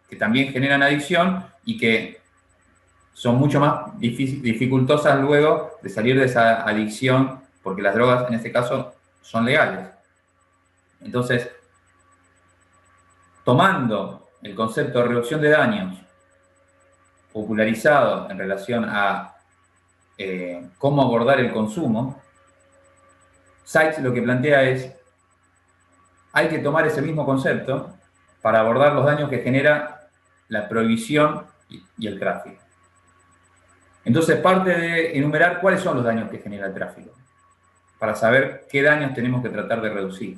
S1: que también generan adicción y que son mucho más dificultosas luego de salir de esa adicción, porque las drogas en este caso son legales. Entonces, tomando el concepto de reducción de daños popularizado en relación a cómo abordar el consumo, Sykes lo que plantea es, hay que tomar ese mismo concepto para abordar los daños que genera la prohibición y el tráfico. Entonces parte de enumerar cuáles son los daños que genera el tráfico, para saber qué daños tenemos que tratar de reducir.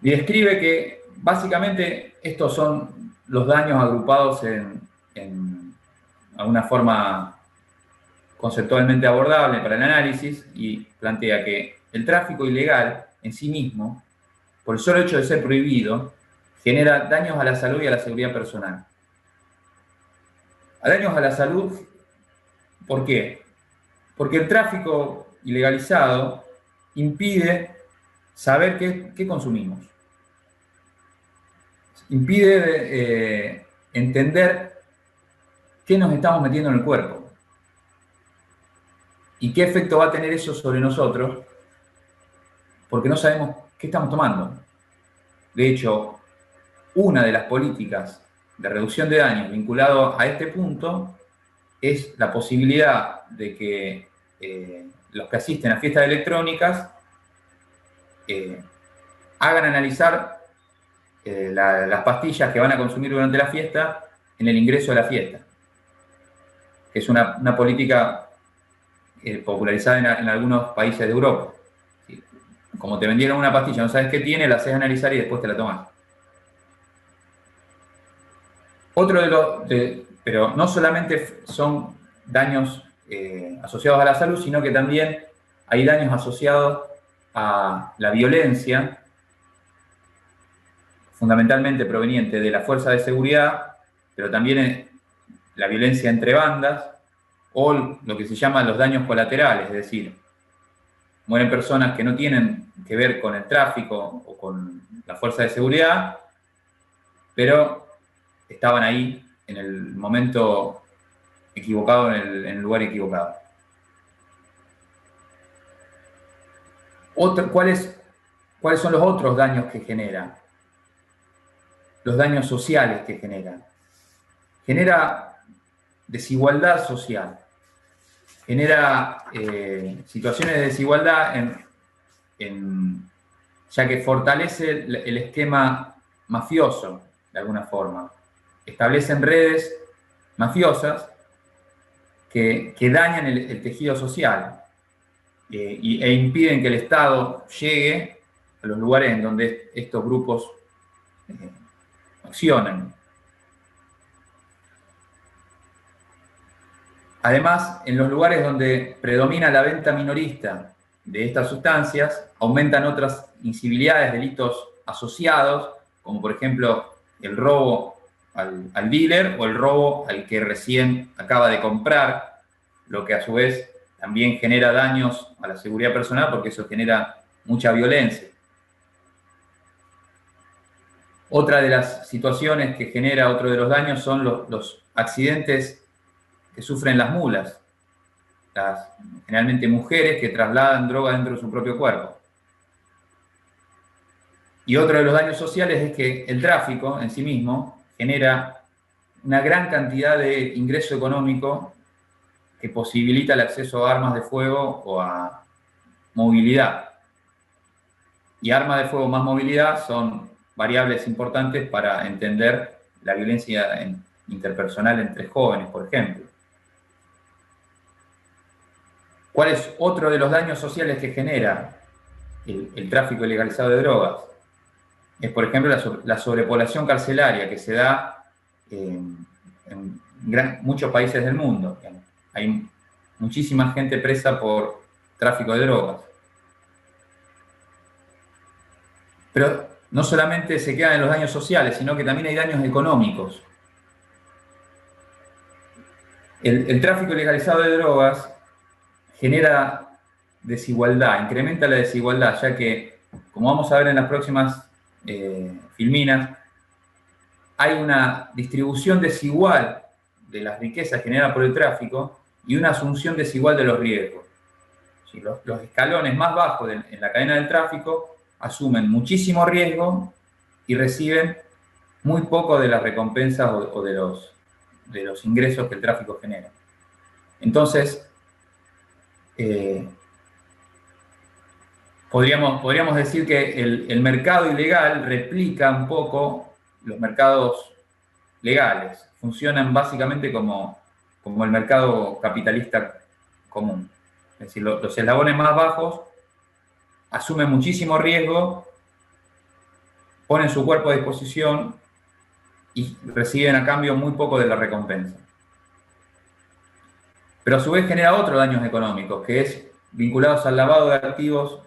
S1: Y describe que básicamente estos son los daños agrupados en alguna forma conceptualmente abordable para el análisis, y plantea que el tráfico ilegal en sí mismo, por el solo hecho de ser prohibido, genera daños a la salud y a la seguridad personal. A daños a la salud, ¿por qué? Porque el tráfico ilegalizado impide saber qué consumimos. Impide entender qué nos estamos metiendo en el cuerpo y qué efecto va a tener eso sobre nosotros, porque no sabemos qué estamos tomando. De hecho, una de las políticas de reducción de daños vinculado a este punto es la posibilidad de que los que asisten a fiestas electrónicas hagan analizar las pastillas que van a consumir durante la fiesta en el ingreso a la fiesta, que es una política popularizada en algunos países de Europa. ¿Sí? Como te vendieron una pastilla, no sabes qué tiene, la haces analizar y después te la tomas. Pero no solamente son daños asociados a la salud, sino que también hay daños asociados a la violencia, fundamentalmente proveniente de la fuerza de seguridad, pero también la violencia entre bandas, o lo que se llama los daños colaterales, es decir, mueren personas que no tienen que ver con el tráfico o con la fuerza de seguridad, pero estaban ahí en el momento equivocado, en el lugar equivocado. ¿Cuáles son los otros daños que genera? Los daños sociales que genera. Genera desigualdad social. genera situaciones de desigualdad ya que fortalece el esquema mafioso, de alguna forma. Establecen redes mafiosas que dañan el tejido social e impiden que el Estado llegue a los lugares en donde estos grupos accionan. Además, en los lugares donde predomina la venta minorista de estas sustancias, aumentan otras incivilidades, delitos asociados, como por ejemplo el robo al dealer o el robo al que recién acaba de comprar, lo que a su vez también genera daños a la seguridad personal porque eso genera mucha violencia. Otra de las situaciones que genera otro de los daños son los accidentes que sufren las mulas, generalmente mujeres que trasladan droga dentro de su propio cuerpo. Y otro de los daños sociales es que el tráfico en sí mismo genera una gran cantidad de ingreso económico que posibilita el acceso a armas de fuego o a movilidad. Y armas de fuego más movilidad son variables importantes para entender la violencia interpersonal entre jóvenes, por ejemplo. ¿Cuál es otro de los daños sociales que genera el tráfico ilegalizado de drogas? Es, por ejemplo, la sobrepoblación carcelaria que se da en muchos países del mundo. Hay muchísima gente presa por tráfico de drogas. Pero no solamente se quedan en los daños sociales, sino que también hay daños económicos. El tráfico ilegalizado de drogas genera desigualdad, incrementa la desigualdad, ya que, como vamos a ver en las próximas filminas, hay una distribución desigual de las riquezas generadas por el tráfico y una asunción desigual de los riesgos. ¿Sí? Los escalones más bajos en la cadena del tráfico asumen muchísimo riesgo y reciben muy poco de las recompensas o de los ingresos que el tráfico genera. Entonces, podríamos decir que el mercado ilegal replica un poco los mercados legales. Funcionan básicamente como el mercado capitalista común. Es decir, los eslabones más bajos asumen muchísimo riesgo, ponen su cuerpo a disposición y reciben a cambio muy poco de la recompensa. Pero a su vez genera otros daños económicos, que es vinculados al lavado de activos,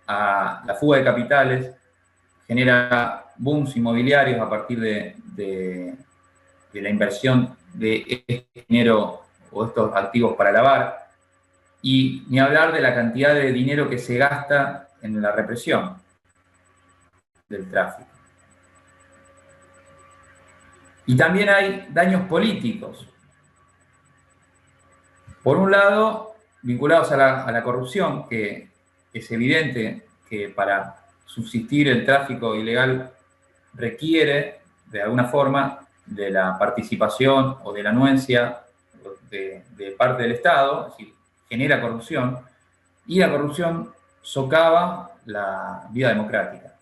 S1: a la fuga de capitales, genera booms inmobiliarios a partir de la inversión de este dinero o estos activos para lavar, y ni hablar de la cantidad de dinero que se gasta en la represión del tráfico. Y también hay daños políticos. Por un lado, vinculados a la corrupción, que es evidente que para subsistir el tráfico ilegal requiere, de alguna forma, de la participación o de la anuencia de parte del Estado, es decir, genera corrupción, y la corrupción socava la vida democrática.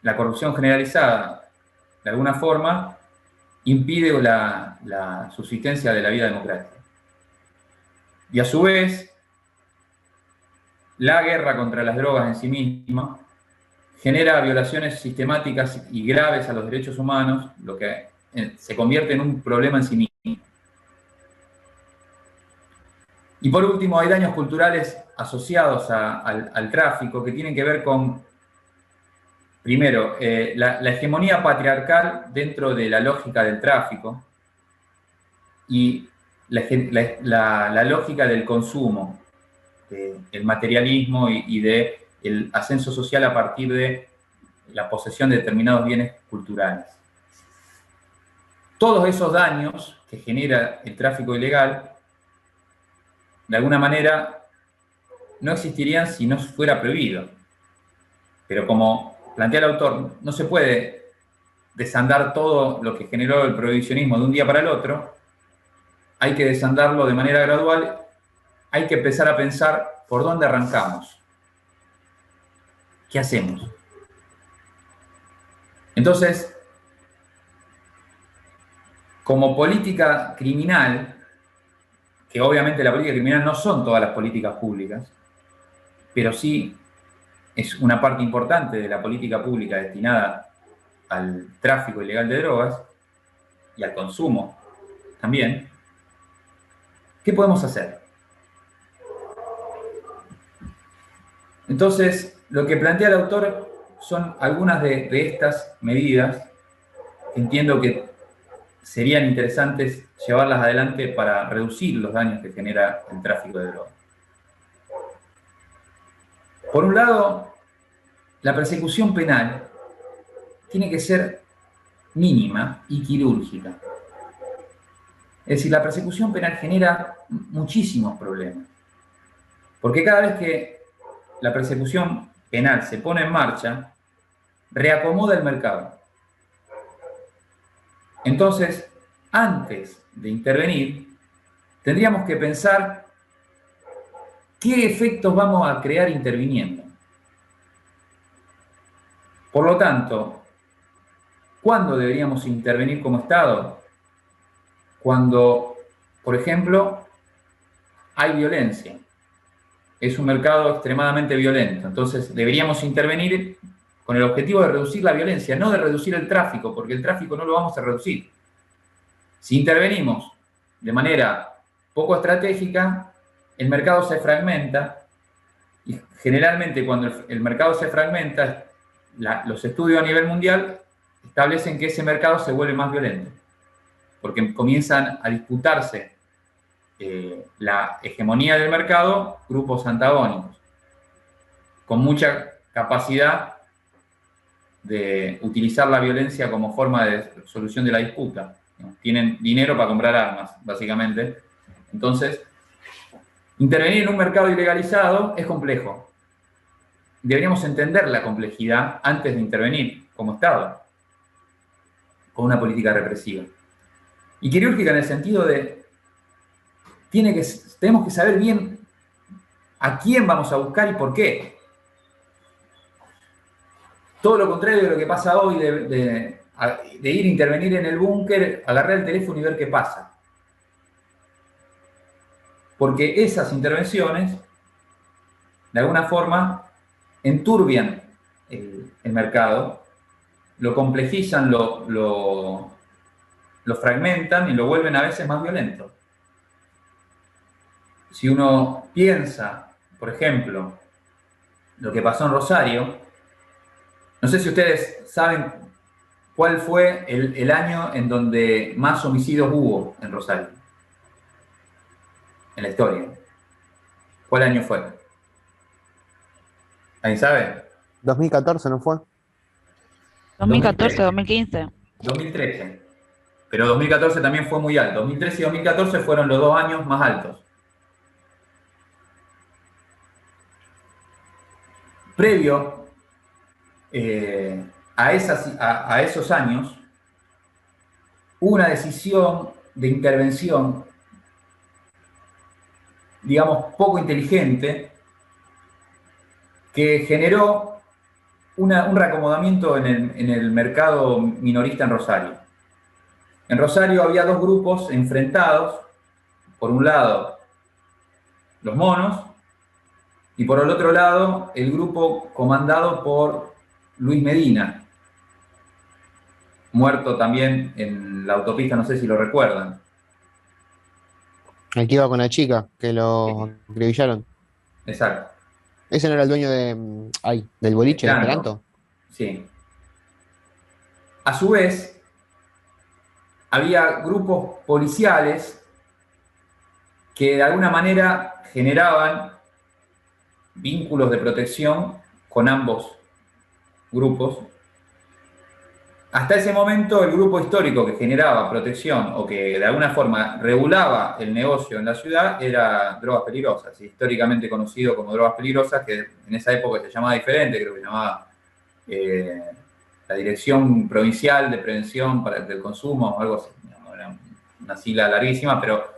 S1: La corrupción generalizada, de alguna forma, impide la subsistencia de la vida democrática. Y a su vez, la guerra contra las drogas en sí misma genera violaciones sistemáticas y graves a los derechos humanos, lo que se convierte en un problema en sí mismo. Y por último, hay daños culturales asociados al tráfico que tienen que ver con, primero, la hegemonía patriarcal dentro de la lógica del tráfico y la lógica del consumo, del materialismo y del ascenso social a partir de la posesión de determinados bienes culturales. Todos esos daños que genera el tráfico ilegal, de alguna manera, no existirían si no fuera prohibido. Pero como plantea el autor, no se puede desandar todo lo que generó el prohibicionismo de un día para el otro. Hay que desandarlo de manera gradual hay que empezar a pensar por dónde arrancamos. ¿Qué hacemos? Entonces, como política criminal, que obviamente la política criminal no son todas las políticas públicas, pero sí es una parte importante de la política pública destinada al tráfico ilegal de drogas y al consumo también. ¿Qué podemos hacer? Entonces, lo que plantea el autor son algunas de estas medidas que entiendo que serían interesantes llevarlas adelante para reducir los daños que genera el tráfico de drogas. Por un lado, la persecución penal tiene que ser mínima y quirúrgica. Es decir, la persecución penal genera muchísimos problemas. Porque cada vez que la persecución penal se pone en marcha, reacomoda el mercado. Entonces, antes de intervenir, tendríamos que pensar qué efectos vamos a crear interviniendo. Por lo tanto, ¿cuándo deberíamos intervenir como Estado? Cuando, por ejemplo, hay violencia. Es un mercado extremadamente violento. Entonces, deberíamos intervenir con el objetivo de reducir la violencia, no de reducir el tráfico, porque el tráfico no lo vamos a reducir. Si intervenimos de manera poco estratégica, el mercado se fragmenta y generalmente cuando el mercado se fragmenta, los estudios a nivel mundial establecen que ese mercado se vuelve más violento, porque comienzan a disputarse la hegemonía del mercado grupos antagónicos, con mucha capacidad de utilizar la violencia como forma de solución de la disputa. Tienen dinero para comprar armas, básicamente. Entonces, intervenir en un mercado ilegalizado es complejo. Deberíamos entender la complejidad antes de intervenir como Estado con una política represiva. Y quirúrgica en el sentido de tenemos que saber bien a quién vamos a buscar y por qué. Todo lo contrario de lo que pasa hoy de ir a intervenir en el búnker, agarrar el teléfono y ver qué pasa. Porque esas intervenciones, de alguna forma, enturbian el mercado, lo complejizan, lo fragmentan y lo vuelven a veces más violento. Si uno piensa, por ejemplo, lo que pasó en Rosario, no sé si ustedes saben cuál fue el año en donde más homicidios hubo en Rosario, en la historia. ¿Cuál año fue? ¿Alguien sabe?
S5: 2014, ¿no fue?
S6: 2014, 2015.
S1: 2013. Pero 2014 también fue muy alto. 2013 y 2014 fueron los 2 años más altos. Previo a esos años, hubo una decisión de intervención, digamos, poco inteligente, que generó un reacomodamiento en el mercado minorista en Rosario. En Rosario había 2 grupos enfrentados, por un lado los monos, y por el otro lado el grupo comandado por Luis Medina, muerto también en la autopista, no sé si lo recuerdan.
S5: El que iba con la chica, que lo acribillaron.
S1: Exacto.
S5: ¿Ese no era el dueño del boliche de
S1: Esperanto.
S5: Esperanto?
S1: Sí. A su vez, había grupos policiales que de alguna manera generaban vínculos de protección con ambos grupos. Hasta ese momento, el grupo histórico que generaba protección o que de alguna forma regulaba el negocio en la ciudad era Drogas Peligrosas, históricamente conocido como Drogas Peligrosas, que en esa época se llamaba diferente, creo que se llamaba la Dirección Provincial de Prevención del Consumo, o algo así. Era una sigla larguísima, pero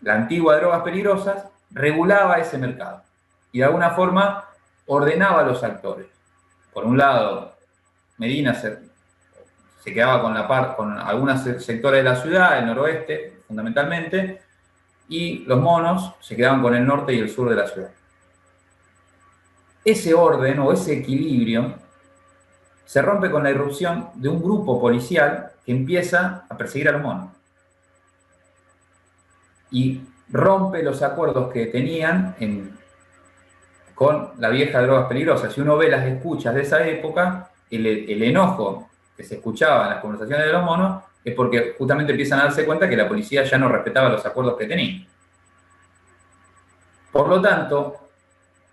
S1: la antigua Drogas Peligrosas regulaba ese mercado y de alguna forma ordenaba a los actores. Por un lado, Medina se quedaba con algunos sectores de la ciudad, el noroeste fundamentalmente, y los monos se quedaban con el norte y el sur de la ciudad. Ese orden o ese equilibrio se rompe con la irrupción de un grupo policial que empieza a perseguir a los monos y rompe los acuerdos que tenían con la vieja drogas peligrosas. Si uno ve las escuchas de esa época, el enojo que se escuchaba en las conversaciones de los monos es porque justamente empiezan a darse cuenta que la policía ya no respetaba los acuerdos que tenía. Por lo tanto,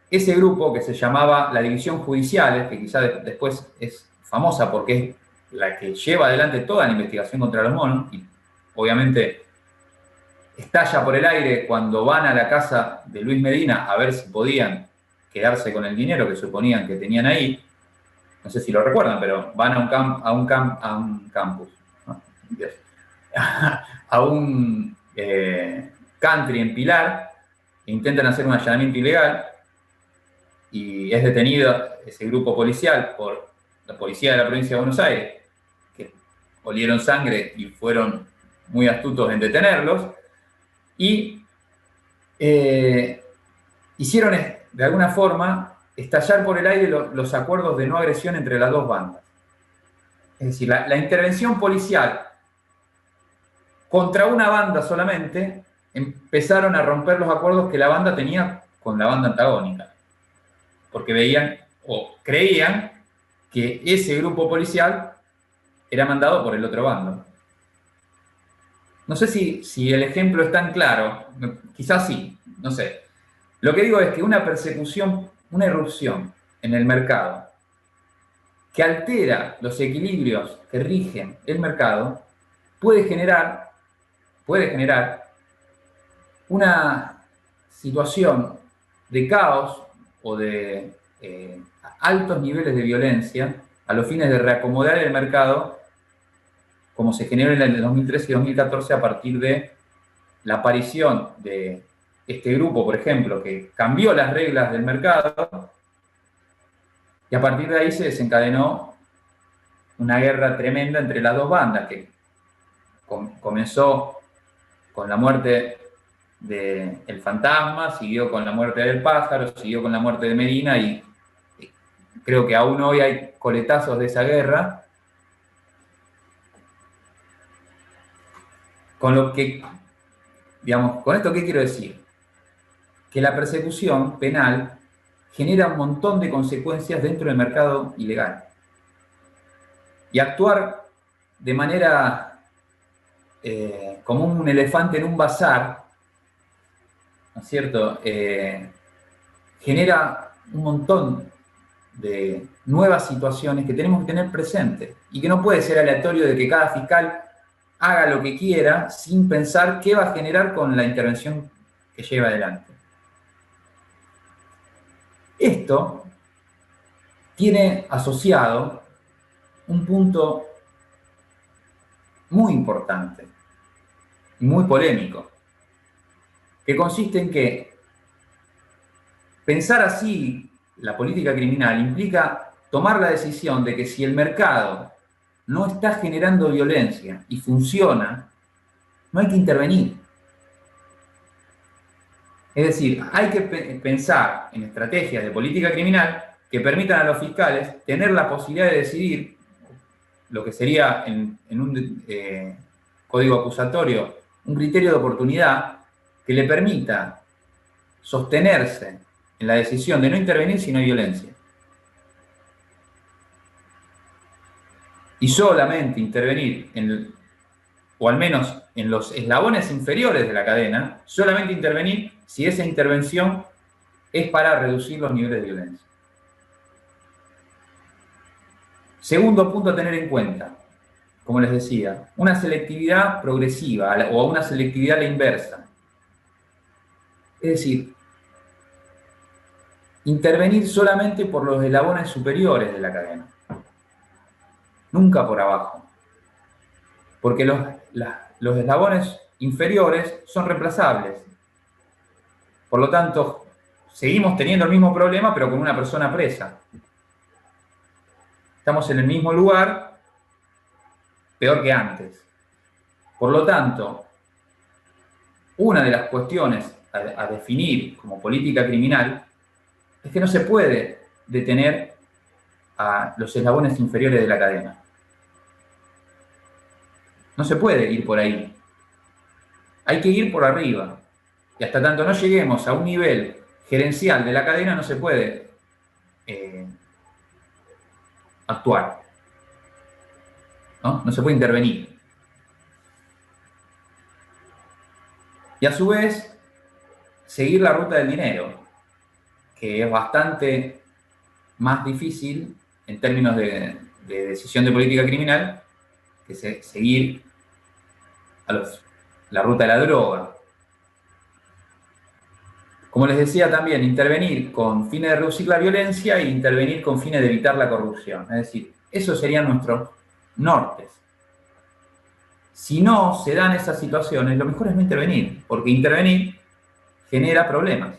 S1: ese grupo que se llamaba la División Judicial, que quizás después es famosa porque es la que lleva adelante toda la investigación contra los monos, y obviamente estalla por el aire cuando van a la casa de Luis Medina a ver si podían quedarse con el dinero que suponían que tenían ahí. No sé si lo recuerdan, pero van a un campus, ¿no? A un country en Pilar, e intentan hacer un allanamiento ilegal, y es detenido ese grupo policial por la policía de la provincia de Buenos Aires, que olieron sangre y fueron muy astutos en detenerlos, y hicieron de alguna forma estallar por el aire los acuerdos de no agresión entre las dos bandas. Es decir, la intervención policial contra una banda solamente empezaron a romper los acuerdos que la banda tenía con la banda antagónica, porque veían o creían que ese grupo policial era mandado por el otro bando. No sé si el ejemplo es tan claro, quizás sí, no sé. Lo que digo es que una persecución, una irrupción en el mercado que altera los equilibrios que rigen el mercado puede generar una situación de caos o de altos niveles de violencia a los fines de reacomodar el mercado, como se generó en el 2013 y 2014 a partir de la aparición de este grupo, por ejemplo, que cambió las reglas del mercado, y a partir de ahí se desencadenó una guerra tremenda entre las dos bandas, que comenzó con la muerte del Fantasma, siguió con la muerte del Pájaro, siguió con la muerte de Medina, y creo que aún hoy hay coletazos de esa guerra. Con lo que, digamos, con esto, ¿qué quiero decir? Que la persecución penal genera un montón de consecuencias dentro del mercado ilegal. Y actuar de manera como un elefante en un bazar, ¿no es cierto? Genera un montón de nuevas situaciones que tenemos que tener presentes y que no puede ser aleatorio de que cada fiscal haga lo que quiera sin pensar qué va a generar con la intervención que lleva adelante. Esto tiene asociado un punto muy importante y muy polémico, que consiste en que pensar así la política criminal implica tomar la decisión de que si el mercado no está generando violencia y funciona, no hay que intervenir. Es decir, hay que pensar en estrategias de política criminal que permitan a los fiscales tener la posibilidad de decidir lo que sería en un código acusatorio un criterio de oportunidad que le permita sostenerse en la decisión de no intervenir si no hay violencia. Y solamente intervenir, o al menos en los eslabones inferiores de la cadena, solamente intervenir si esa intervención es para reducir los niveles de violencia. Segundo punto a tener en cuenta, como les decía, una selectividad progresiva o una selectividad a la inversa. Es decir, intervenir solamente por los eslabones superiores de la cadena, nunca por abajo, porque los eslabones inferiores son reemplazables. Por lo tanto, seguimos teniendo el mismo problema, pero con una persona presa. Estamos en el mismo lugar, peor que antes. Por lo tanto, una de las cuestiones a definir como política criminal es que no se puede detener a los eslabones inferiores de la cadena. No se puede ir por ahí. Hay que ir por arriba. Y hasta tanto no lleguemos a un nivel gerencial de la cadena, no se puede actuar. No se puede intervenir. Y a su vez, seguir la ruta del dinero, que es bastante más difícil en términos de decisión de política criminal que seguir la ruta de la droga. Como les decía también, intervenir con fines de reducir la violencia e intervenir con fines de evitar la corrupción. Es decir, esos serían nuestros nortes. Si no se dan esas situaciones, lo mejor es no intervenir, porque intervenir genera problemas.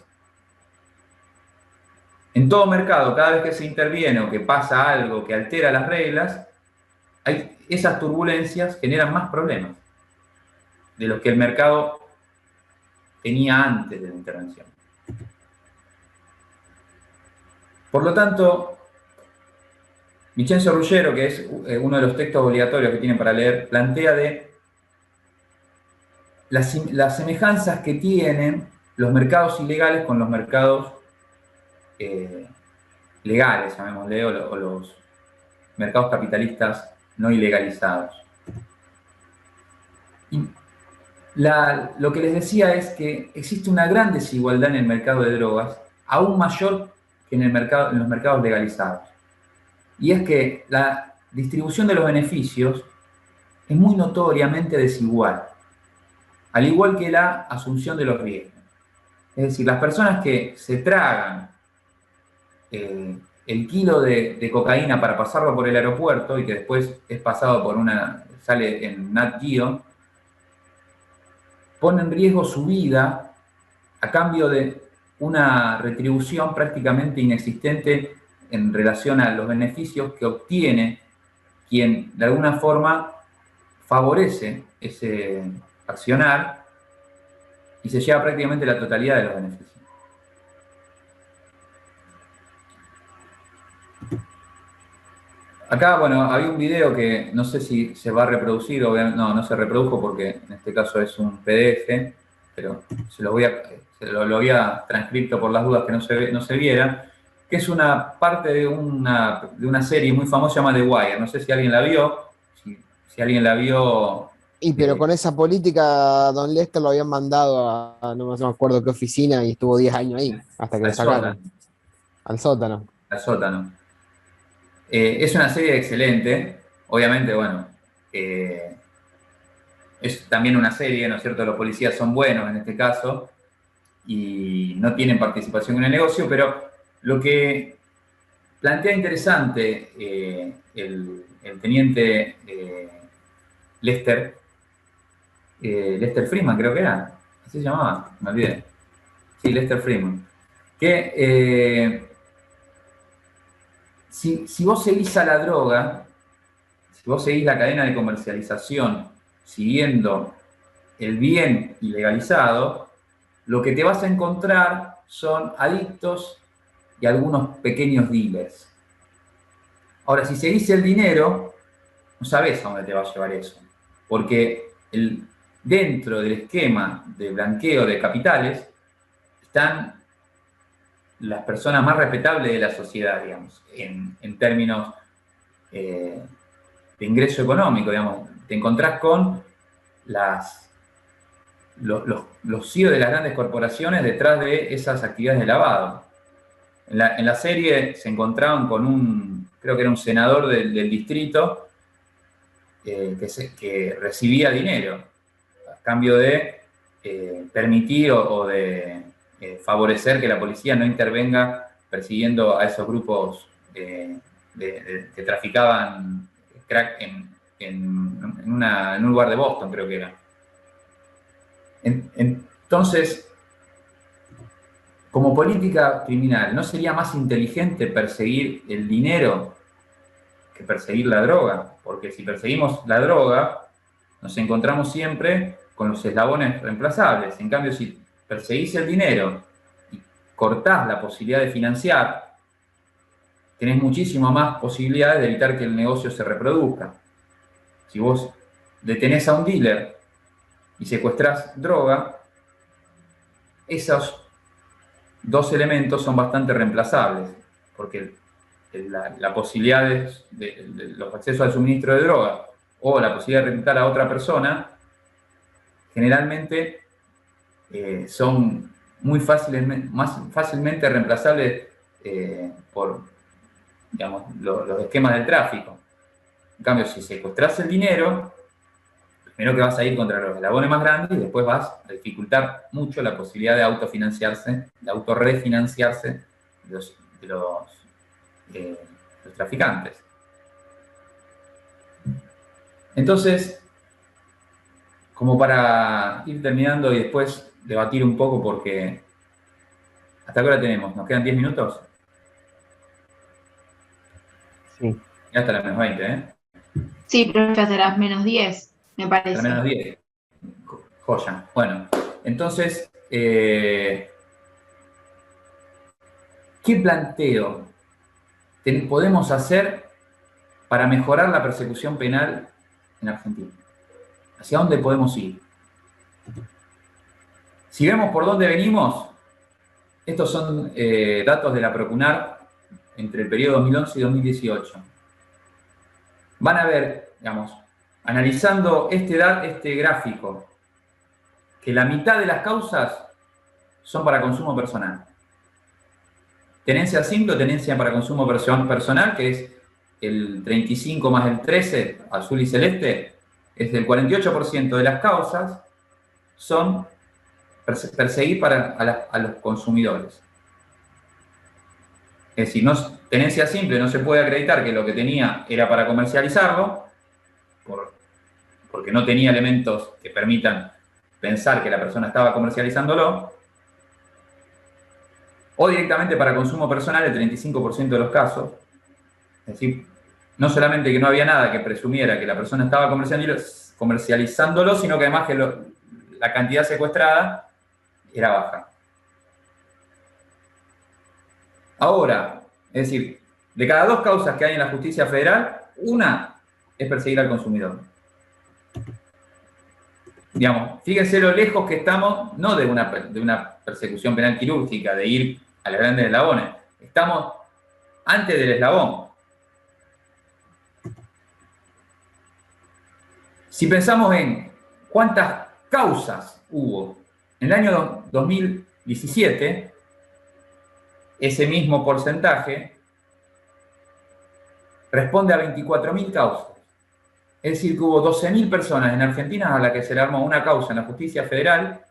S1: En todo mercado, cada vez que se interviene o que pasa algo que altera las reglas, esas turbulencias generan más problemas de los que el mercado tenía antes de la intervención. Por lo tanto, Vincenzo Ruggiero, que es uno de los textos obligatorios que tienen para leer, plantea de las semejanzas que tienen los mercados ilegales con los mercados legales, llamémosle, o los mercados capitalistas no ilegalizados. Y lo que les decía es que existe una gran desigualdad en el mercado de drogas, aún mayor que en los mercados legalizados. Y es que la distribución de los beneficios es muy notoriamente desigual, al igual que la asunción de los riesgos. Es decir, las personas que se tragan el kilo de cocaína para pasarlo por el aeropuerto y que después es pasado sale en Nat Geo, pone en riesgo su vida a cambio de una retribución prácticamente inexistente en relación a los beneficios que obtiene quien de alguna forma favorece ese accionar y se lleva prácticamente la totalidad de los beneficios. Acá, bueno, había un video que no sé si se va a reproducir, no se reprodujo porque en este caso es un PDF, pero lo había transcrito por las dudas que no se viera, que es una parte de una serie muy famosa llamada The Wire. No sé si alguien la vio, si alguien la vio.
S5: Pero con esa política, don Lester lo habían mandado no me acuerdo qué oficina y estuvo 10 años ahí, hasta que lo sacaron. Al sótano.
S1: Al sótano. Es una serie excelente. Obviamente, bueno, es también una serie, ¿no es cierto? Los policías son buenos en este caso y no tienen participación en el negocio, pero lo que plantea interesante el teniente Lester Freeman, creo que era, así se llamaba, me olvidé. Sí, Lester Freeman. Que si vos seguís a la droga, si vos seguís la cadena de comercialización siguiendo el bien ilegalizado, lo que te vas a encontrar son adictos y algunos pequeños dealers. Ahora, si seguís el dinero, no sabés a dónde te va a llevar eso, porque dentro del esquema de blanqueo de capitales están las personas más respetables de la sociedad, digamos, en términos de ingreso económico, digamos. Te encontrás con los CEO de las grandes corporaciones detrás de esas actividades de lavado. En la serie se encontraban con creo que era un senador del distrito que recibía dinero a cambio de permitir o de favorecer que la policía no intervenga persiguiendo a esos grupos que traficaban crack en un lugar de Boston, creo que era. Entonces, como política criminal, ¿no sería más inteligente perseguir el dinero que perseguir la droga? Porque si perseguimos la droga, nos encontramos siempre con los eslabones reemplazables. En cambio, si perseguís el dinero y cortás la posibilidad de financiar, tenés muchísimas más posibilidades de evitar que el negocio se reproduzca. Si vos detenés a un dealer y secuestrás droga, esos dos elementos son bastante reemplazables, porque la posibilidad de los accesos al suministro de droga o la posibilidad de reclutar a otra persona, generalmente son muy más fácilmente reemplazables por, digamos, los esquemas del tráfico. En cambio, si secuestras el dinero, primero que vas a ir contra los eslabones más grandes y después vas a dificultar mucho la posibilidad de autofinanciarse, de autorrefinanciarse de los traficantes. Entonces, como para ir terminando y después debatir un poco, porque ¿hasta qué hora tenemos? ¿Nos quedan 10 minutos?
S5: Sí.
S1: Ya hasta las menos 20, ¿eh?
S3: Sí, profe, hasta las -10, me
S1: Hasta
S3: parece.
S1: menos 10. Joya. Bueno, entonces, ¿qué planteo podemos hacer para mejorar la persecución penal en Argentina? ¿Hacia dónde podemos ir? Si vemos por dónde venimos, estos son datos de la Procunar entre el periodo 2011 y 2018. Van a ver, digamos, analizando este gráfico, que la mitad de las causas son para consumo personal. Tenencia simple o tenencia para consumo personal, que es el 35 más el 13, azul y celeste, es del 48% de las causas son perseguir a los consumidores. Es decir, tenencia simple no se puede acreditar que lo que tenía era para comercializarlo, porque no tenía elementos que permitan pensar que la persona estaba comercializándolo, o directamente para consumo personal el 35% de los casos. Es decir, no solamente que no había nada que presumiera que la persona estaba comercializándolo, sino que además que la cantidad secuestrada era baja. Ahora, es decir, de cada 2 causas que hay en la justicia federal, una es perseguir al consumidor. Digamos, fíjense lo lejos que estamos, no de una persecución penal quirúrgica, de ir a los grandes eslabones. Estamos antes del eslabón. Si pensamos en cuántas causas hubo en el año 2017, ese mismo porcentaje responde a 24.000 causas. Es decir, que hubo 12.000 personas en Argentina a las que se le armó una causa en la justicia federal,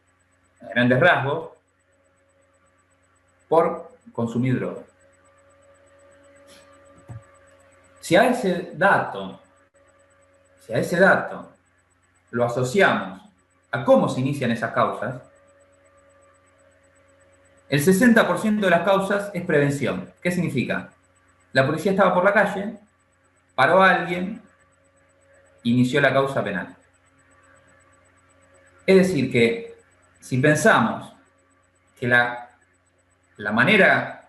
S1: a grandes rasgos, por consumir droga. Si a ese dato lo asociamos a cómo se inician esas causas, el 60% de las causas es prevención. ¿Qué significa? La policía estaba por la calle, paró a alguien, inició la causa penal. Es decir, que si pensamos que la manera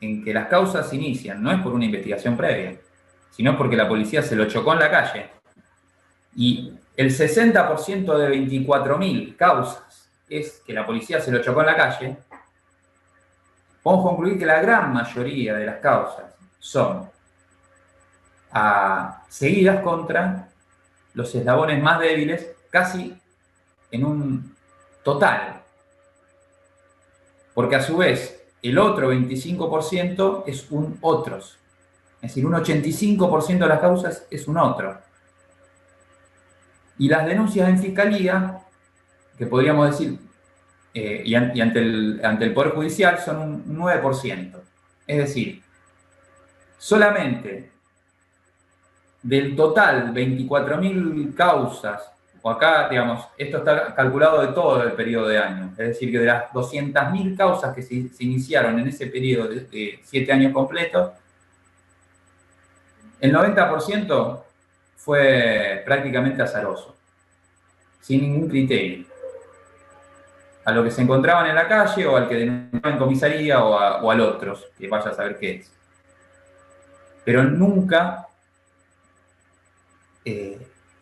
S1: en que las causas se inician no es por una investigación previa, sino porque la policía se lo chocó en la calle, y el 60% de 24.000 causas es que la policía se lo chocó en la calle, podemos concluir que la gran mayoría de las causas son seguidas contra los eslabones más débiles, casi en un total. Porque a su vez, el otro 25% es un otros. Es decir, un 85% de las causas es un otro. Y las denuncias en fiscalía, que podríamos decir, y ante el Poder Judicial, son un 9%. Es decir, solamente del total 24.000 causas o acá, digamos, esto está calculado de todo el periodo de años, es decir, que de las 200.000 causas que se iniciaron en ese periodo de 7 años completos, el 90% fue prácticamente azaroso, sin ningún criterio. A lo que se encontraban en la calle o al que denunciaban en comisaría o al otro, que vaya a saber qué es. Pero nunca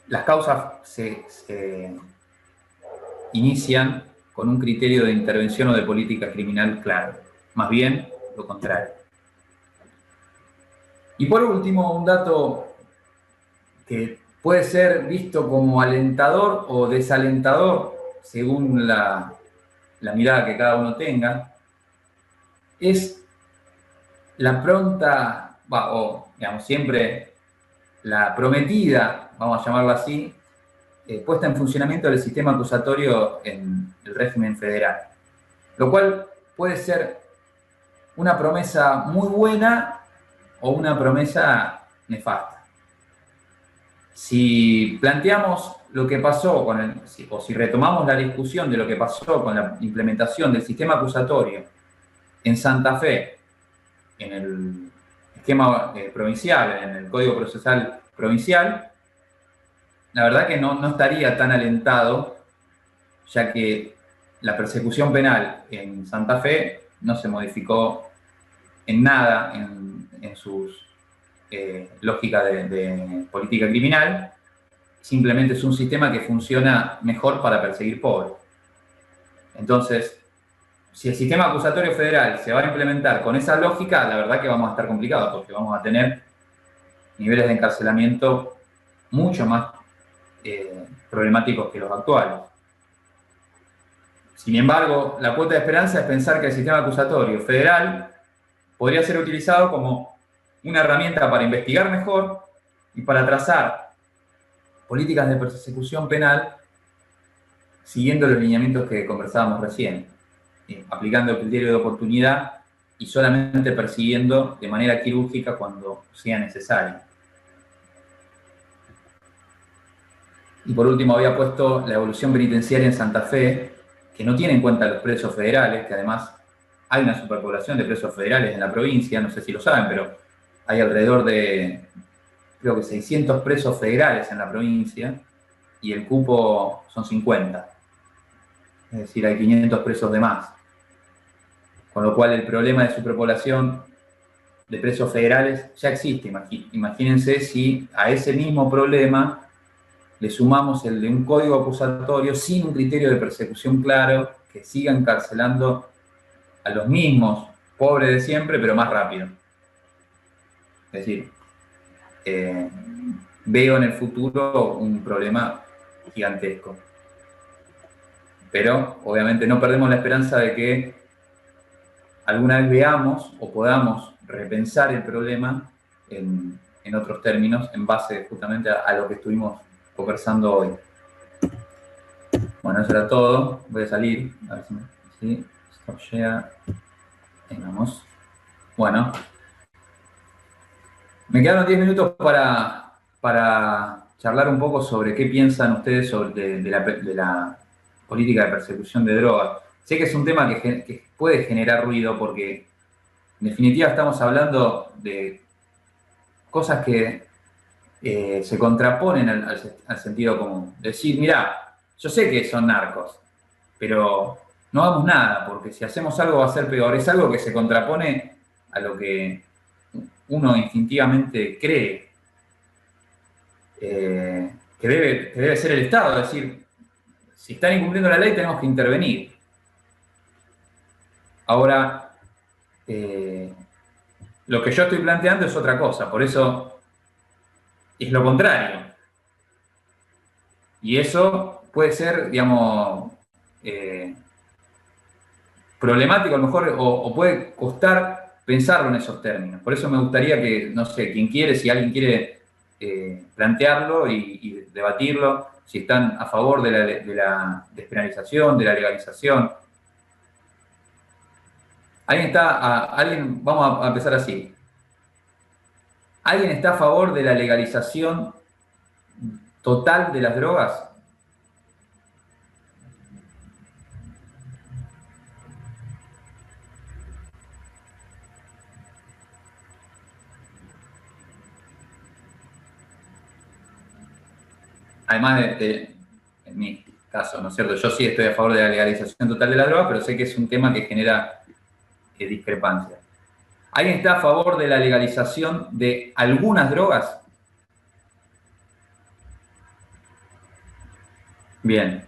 S1: las causas se inician con un criterio de intervención o de política criminal claro. Más bien, lo contrario. Y por último, un dato que puede ser visto como alentador o desalentador, según la mirada que cada uno tenga, es la pronta, o digamos, siempre la prometida, vamos a llamarla así, puesta en funcionamiento del sistema acusatorio en el régimen federal. Lo cual puede ser una promesa muy buena o una promesa nefasta. Si planteamos lo que pasó o si retomamos la discusión de lo que pasó con la implementación del sistema acusatorio en Santa Fe, en el esquema provincial, en el Código Procesal Provincial, la verdad que no estaría tan alentado, ya que la persecución penal en Santa Fe no se modificó en nada en sus lógica de política criminal, simplemente es un sistema que funciona mejor para perseguir pobres. Entonces, si el sistema acusatorio federal se va a implementar con esa lógica, la verdad que vamos a estar complicados, porque vamos a tener niveles de encarcelamiento mucho más problemáticos que los actuales. Sin embargo, la cuota de esperanza es pensar que el sistema acusatorio federal podría ser utilizado como una herramienta para investigar mejor y para trazar políticas de persecución penal siguiendo los lineamientos que conversábamos recién, aplicando el criterio de oportunidad y solamente persiguiendo de manera quirúrgica cuando sea necesario. Y por último había puesto la evolución penitenciaria en Santa Fe, que no tiene en cuenta los presos federales, que además hay una superpoblación de presos federales en la provincia, no sé si lo saben, pero hay alrededor de, creo que 600 presos federales en la provincia y el cupo son 50. Es decir, hay 500 presos de más. Con lo cual el problema de superpoblación de presos federales ya existe. Imagínense si a ese mismo problema le sumamos el de un código acusatorio sin un criterio de persecución claro, que siga encarcelando a los mismos pobres de siempre, pero más rápido. Es decir, veo en el futuro un problema gigantesco. Pero, obviamente, no perdemos la esperanza de que alguna vez veamos o podamos repensar el problema en otros términos, en base justamente a lo que estuvimos conversando hoy. Bueno, eso era todo. Voy a salir. A ver si stop share. Ahí vamos. Bueno. Me quedaron 10 minutos para charlar un poco sobre qué piensan ustedes sobre de la política de persecución de drogas. Sé que es un tema que puede generar ruido porque en definitiva estamos hablando de cosas que se contraponen al sentido común. Decir, mirá, yo sé que son narcos, pero no hagamos nada, porque si hacemos algo va a ser peor. Es algo que se contrapone a lo que uno instintivamente cree que debe ser el Estado. Es decir, si están incumpliendo la ley tenemos que intervenir. Ahora, lo que yo estoy planteando es otra cosa, por eso es lo contrario. Y eso puede ser, digamos, problemático a lo mejor, o puede costar pensarlo en esos términos. Por eso me gustaría que, no sé, quien quiere, si alguien quiere plantearlo y debatirlo, si están a favor de la despenalización, de la legalización. Vamos a empezar así. ¿Alguien está a favor de la legalización total de las drogas? además en mi caso, ¿no es cierto? Yo sí estoy a favor de la legalización total de las drogas, pero sé que es un tema que genera discrepancias. ¿Alguien está a favor de la legalización de algunas drogas? Bien.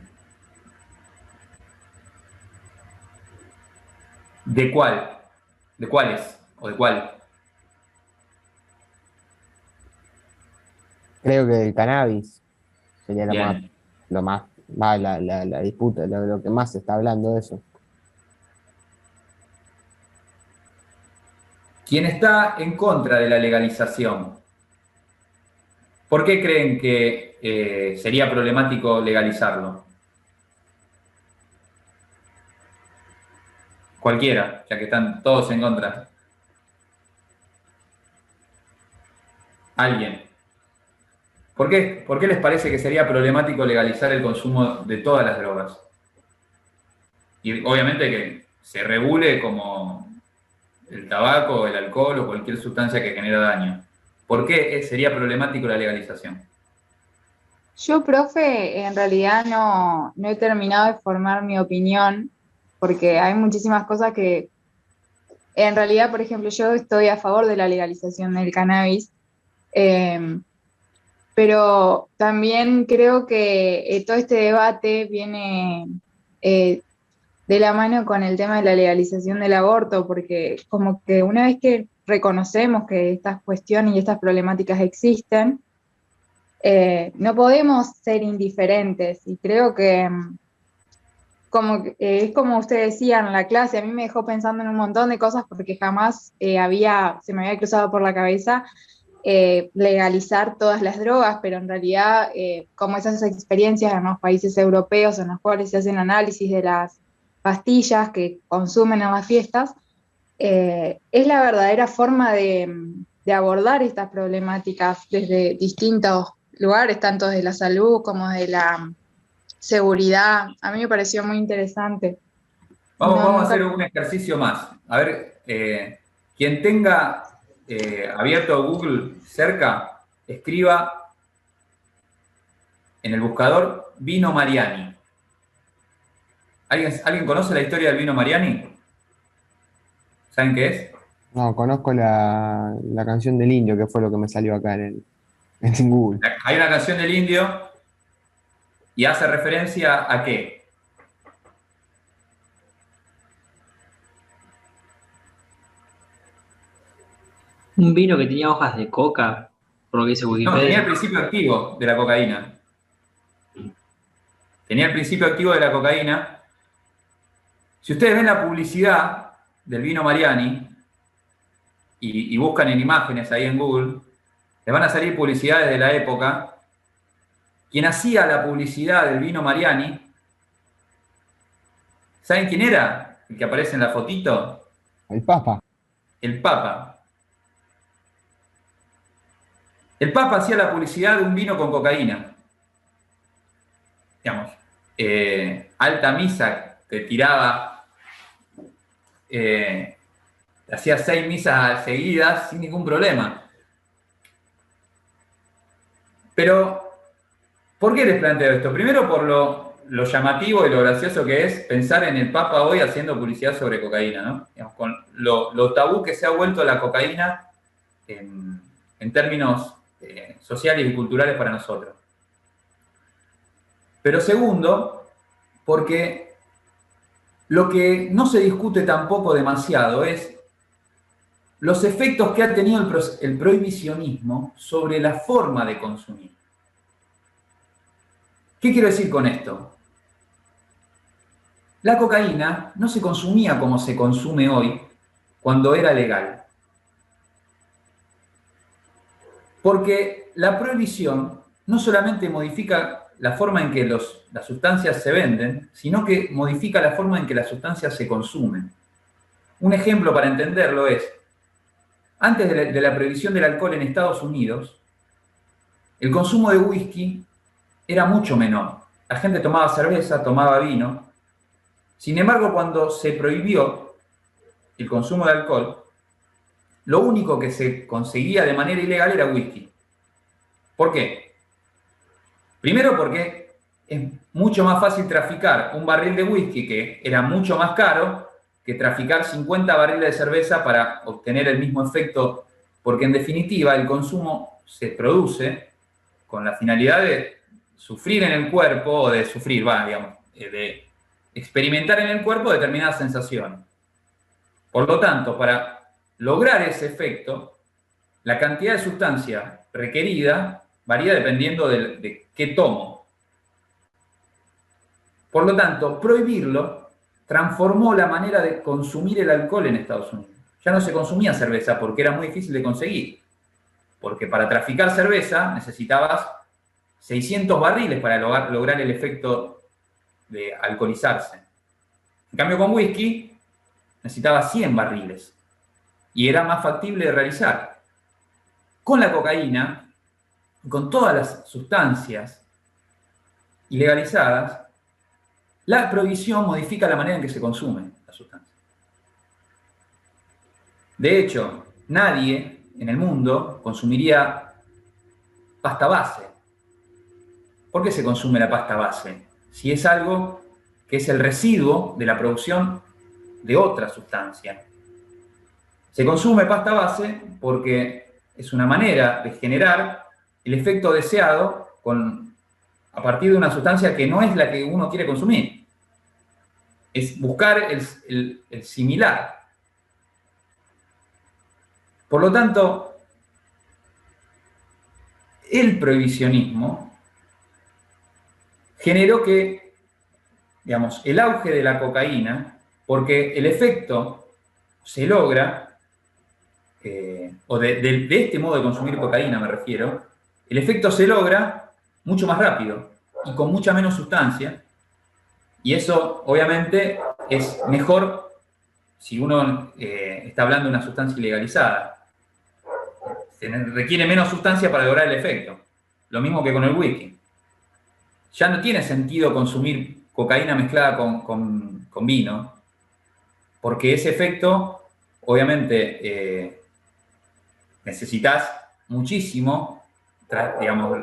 S1: ¿De cuál? ¿De cuáles? ¿O de cuál?
S5: Creo que el cannabis sería
S1: Bien.
S5: la disputa, lo que más se está hablando de eso.
S1: ¿Quién está en contra de la legalización? ¿Por qué creen que sería problemático legalizarlo? Cualquiera, ya que están todos en contra. ¿Alguien? ¿Por qué les parece que sería problemático legalizar el consumo de todas las drogas? Y obviamente que se regule como el tabaco, el alcohol o cualquier sustancia que genera daño. ¿Por qué sería problemático la legalización?
S7: Yo, profe, en realidad no he terminado de formar mi opinión, porque hay muchísimas cosas que, en realidad, por ejemplo, yo estoy a favor de la legalización del cannabis, eh, pero también creo que todo este debate viene eh, de la mano con el tema de la legalización del aborto, porque como que una vez que reconocemos que estas cuestiones y estas problemáticas existen, no podemos ser indiferentes y creo que es como usted decía en la clase, a mí me dejó pensando en un montón de cosas porque jamás se me había cruzado por la cabeza legalizar todas las drogas, pero en realidad como esas experiencias en los países europeos en los cuales se hacen análisis de las pastillas que consumen en las fiestas, es la verdadera forma de abordar estas problemáticas desde distintos lugares, tanto de la salud como de la seguridad. A mí me pareció muy interesante.
S1: Vamos a hacer un ejercicio más. A ver, quien tenga abierto Google cerca, escriba en el buscador Vino Mariani. ¿Alguien conoce la historia del vino Mariani? ¿Saben qué es?
S5: No, conozco la canción del indio, que fue lo que me salió acá en Google.
S1: Hay una canción del indio y hace referencia a ¿qué?
S8: Un vino que tenía hojas de coca, por lo que dice
S1: No, tenía el
S8: Wikipedia.
S1: principio activo de la cocaína. Tenía el principio activo de la cocaína. Si ustedes ven la publicidad del vino Mariani y buscan en imágenes ahí en Google, les van a salir publicidades de la época. Quien hacía la publicidad del vino Mariani, ¿saben quién era? El que aparece en la fotito.
S5: El Papa.
S1: El Papa. El Papa hacía la publicidad de un vino con cocaína. Digamos, alta misa que tiraba, hacía 6 misas seguidas sin ningún problema. Pero, ¿por qué les planteo esto? Primero por lo llamativo y lo gracioso que es pensar en el Papa hoy haciendo publicidad sobre cocaína, ¿no? Digamos, con lo tabú que se ha vuelto la cocaína en términos sociales y culturales para nosotros. Pero segundo, porque lo que no se discute tampoco demasiado es los efectos que ha tenido el prohibicionismo sobre la forma de consumir. ¿Qué quiero decir con esto? La cocaína no se consumía como se consume hoy cuando era legal. Porque la prohibición no solamente modifica la forma en que las sustancias se venden, sino que modifica la forma en que las sustancias se consumen. Un ejemplo para entenderlo es, antes de la prohibición del alcohol en Estados Unidos, el consumo de whisky era mucho menor. La gente tomaba cerveza, tomaba vino. Sin embargo, cuando se prohibió el consumo de alcohol, lo único que se conseguía de manera ilegal era whisky. ¿Por qué? Primero porque es mucho más fácil traficar un barril de whisky, que era mucho más caro, que traficar 50 barriles de cerveza para obtener el mismo efecto, porque en definitiva el consumo se produce con la finalidad de sufrir en el cuerpo, o de sufrir, digamos, de experimentar en el cuerpo determinadas sensaciones. Por lo tanto, para lograr ese efecto, la cantidad de sustancia requerida varía dependiendo de qué tomo. Por lo tanto, prohibirlo transformó la manera de consumir el alcohol en Estados Unidos. Ya no se consumía cerveza porque era muy difícil de conseguir. Porque para traficar cerveza necesitabas 600 barriles para lograr el efecto de alcoholizarse. En cambio, con whisky necesitabas 100 barriles y era más factible de realizar. Con la cocaína, con todas las sustancias ilegalizadas, la prohibición modifica la manera en que se consume la sustancia. De hecho, nadie en el mundo consumiría pasta base. ¿Por qué se consume la pasta base? Si es algo que es el residuo de la producción de otra sustancia. Se consume pasta base porque es una manera de generar el efecto deseado a partir de una sustancia que no es la que uno quiere consumir. Es buscar el similar. Por lo tanto, el prohibicionismo generó que, digamos, el auge de la cocaína, porque el efecto se logra, o de este modo de consumir cocaína me refiero, el efecto se logra mucho más rápido y con mucha menos sustancia, y eso obviamente es mejor si uno está hablando de una sustancia ilegalizada. Se requiere menos sustancia para lograr el efecto. Lo mismo que con el whisky. Ya no tiene sentido consumir cocaína mezclada con vino, porque ese efecto, obviamente, necesitas muchísimo, digamos,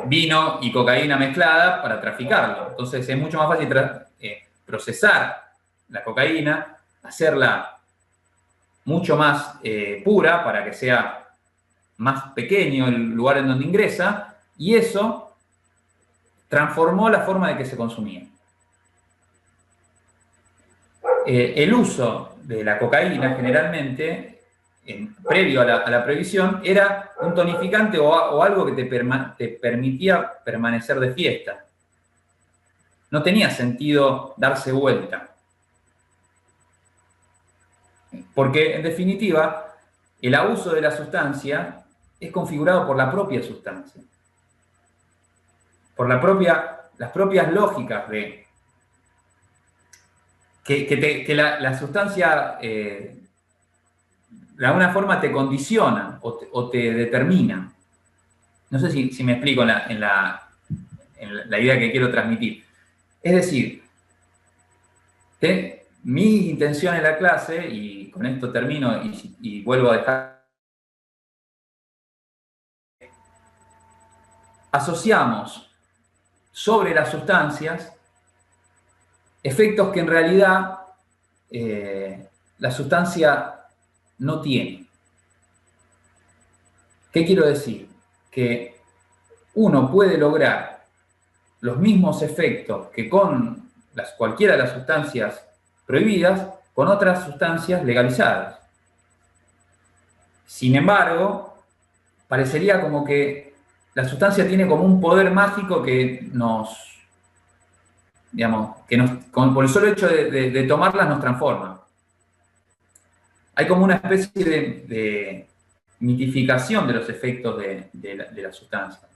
S1: vino y cocaína mezclada para traficarlo. Entonces es mucho más fácil procesar la cocaína, hacerla mucho más pura para que sea más pequeño el lugar en donde ingresa, y eso transformó la forma de que se consumía. El uso de la cocaína generalmente, previo a la prohibición, era un tonificante o algo que te permitía permanecer de fiesta. No tenía sentido darse vuelta. Porque, en definitiva, el abuso de la sustancia es configurado por la propia sustancia. Por las propias lógicas de que la sustancia de alguna forma te condiciona o te determina. No sé si me explico en la idea que quiero transmitir. Es decir, mi intención en la clase, y con esto termino y vuelvo a dejar, asociamos sobre las sustancias efectos que en realidad la sustancia no tiene. ¿Qué quiero decir? Que uno puede lograr los mismos efectos que con cualquiera de las sustancias prohibidas con otras sustancias legalizadas. Sin embargo, parecería como que la sustancia tiene como un poder mágico que por el solo hecho de tomarlas nos transforma. Hay como una especie de mitificación de los efectos de la sustancia.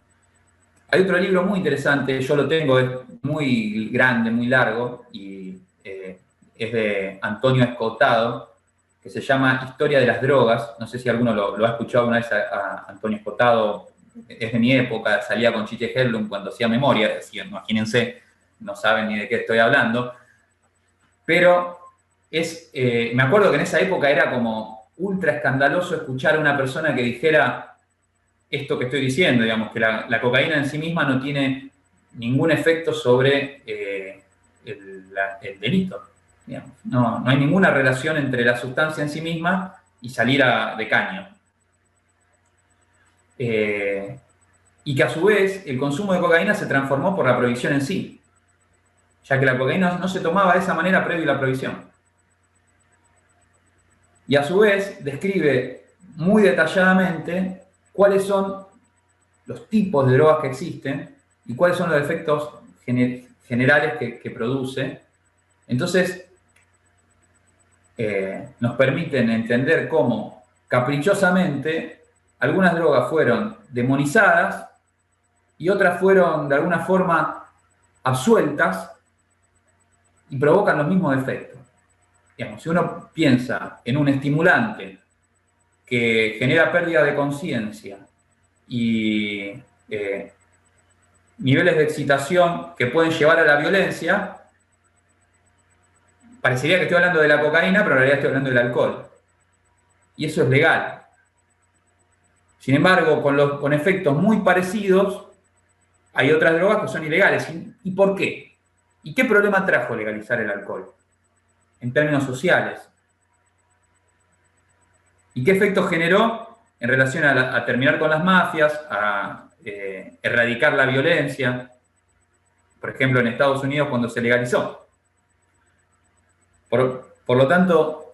S1: Hay otro libro muy interesante, yo lo tengo, es muy grande, muy largo, y es de Antonio Escotado, que se llama Historia de las drogas. No sé si alguno lo ha escuchado una vez a Antonio Escotado. Es de mi época, salía con Chiche Hellum cuando hacía memoria, así, imagínense, no saben ni de qué estoy hablando. Pero me acuerdo que en esa época era como ultra escandaloso escuchar a una persona que dijera esto que estoy diciendo, digamos, que la cocaína en sí misma no tiene ningún efecto sobre el delito. Digamos. No hay ninguna relación entre la sustancia en sí misma y salir de caño. Y que a su vez el consumo de cocaína se transformó por la prohibición en sí, ya que la cocaína no se tomaba de esa manera previo a la prohibición. Y a su vez describe muy detalladamente cuáles son los tipos de drogas que existen y cuáles son los efectos generales que produce. Entonces, nos permiten entender cómo caprichosamente algunas drogas fueron demonizadas y otras fueron de alguna forma absueltas y provocan los mismos efectos. Digamos, si uno piensa en un estimulante que genera pérdida de conciencia y niveles de excitación que pueden llevar a la violencia, parecería que estoy hablando de la cocaína, pero en realidad estoy hablando del alcohol. Y eso es legal. Sin embargo, con efectos muy parecidos, hay otras drogas que son ilegales. ¿Y por qué? ¿Y qué problema trajo legalizar el alcohol? En términos sociales. ¿Y qué efectos generó en relación a terminar con las mafias, a erradicar la violencia? Por ejemplo, en Estados Unidos cuando se legalizó. Por lo tanto,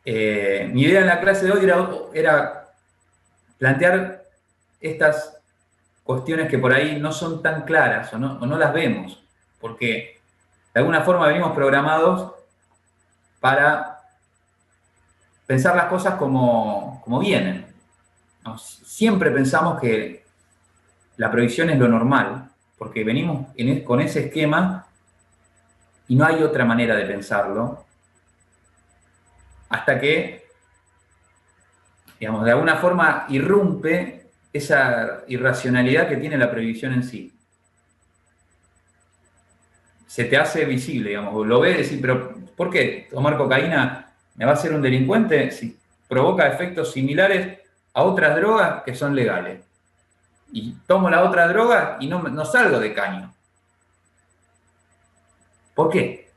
S1: mi idea en la clase de hoy era plantear estas cuestiones que por ahí no son tan claras o no las vemos, porque de alguna forma venimos programados para pensar las cosas como vienen. ¿No? Siempre pensamos que la prohibición es lo normal, porque venimos con ese esquema y no hay otra manera de pensarlo, hasta que, digamos, de alguna forma irrumpe esa irracionalidad que tiene la prohibición en sí. Se te hace visible, digamos, lo ves y decís, pero ¿por qué tomar cocaína me va a hacer un delincuente si provoca efectos similares a otras drogas que son legales? Y tomo la otra droga y no salgo de caño. ¿Por qué?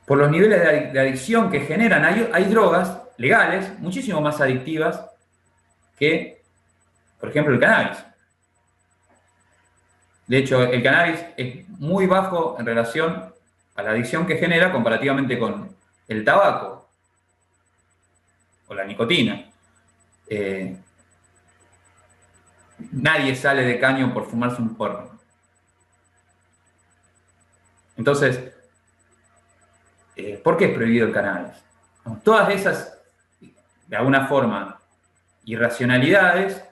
S1: Por los niveles de adicción que generan. Hay drogas legales muchísimo más adictivas que, por ejemplo, el cannabis. De hecho, el cannabis es muy bajo en relación a la adicción que genera comparativamente con el tabaco o la nicotina. Nadie sale de caño por fumarse un porro. Entonces, ¿por qué es prohibido el cannabis? Todas esas, de alguna forma, irracionalidades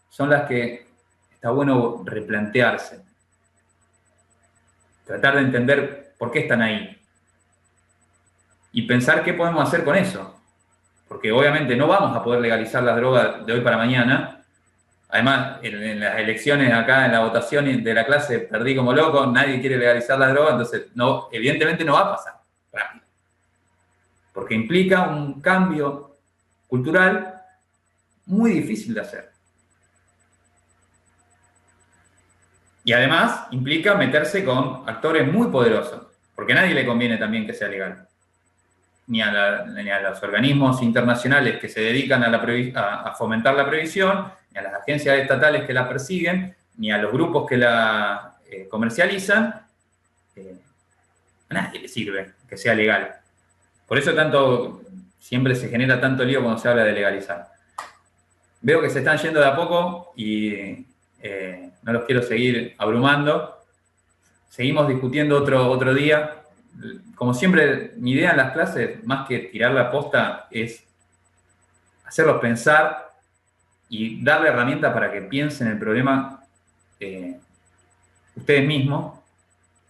S1: son las que está bueno replantearse. Tratar de entender por qué están ahí. Y pensar qué podemos hacer con eso. Porque obviamente no vamos a poder legalizar las drogas de hoy para mañana. Además, en las elecciones acá, en la votación de la clase, perdí como loco, nadie quiere legalizar las drogas, entonces evidentemente no va a pasar rápido. Porque implica un cambio cultural muy difícil de hacer. Y además implica meterse con actores muy poderosos, porque a nadie le conviene también que sea legal. Ni a los organismos internacionales que se dedican a fomentar la prohibición, ni a las agencias estatales que la persiguen, ni a los grupos que la comercializan. A nadie le sirve que sea legal. Por eso siempre se genera tanto lío cuando se habla de legalizar. Veo que se están yendo de a poco y no los quiero seguir abrumando. Seguimos discutiendo otro día. Como siempre, mi idea en las clases, más que tirar la posta, es hacerlos pensar y darle herramientas para que piensen el problema ustedes mismos,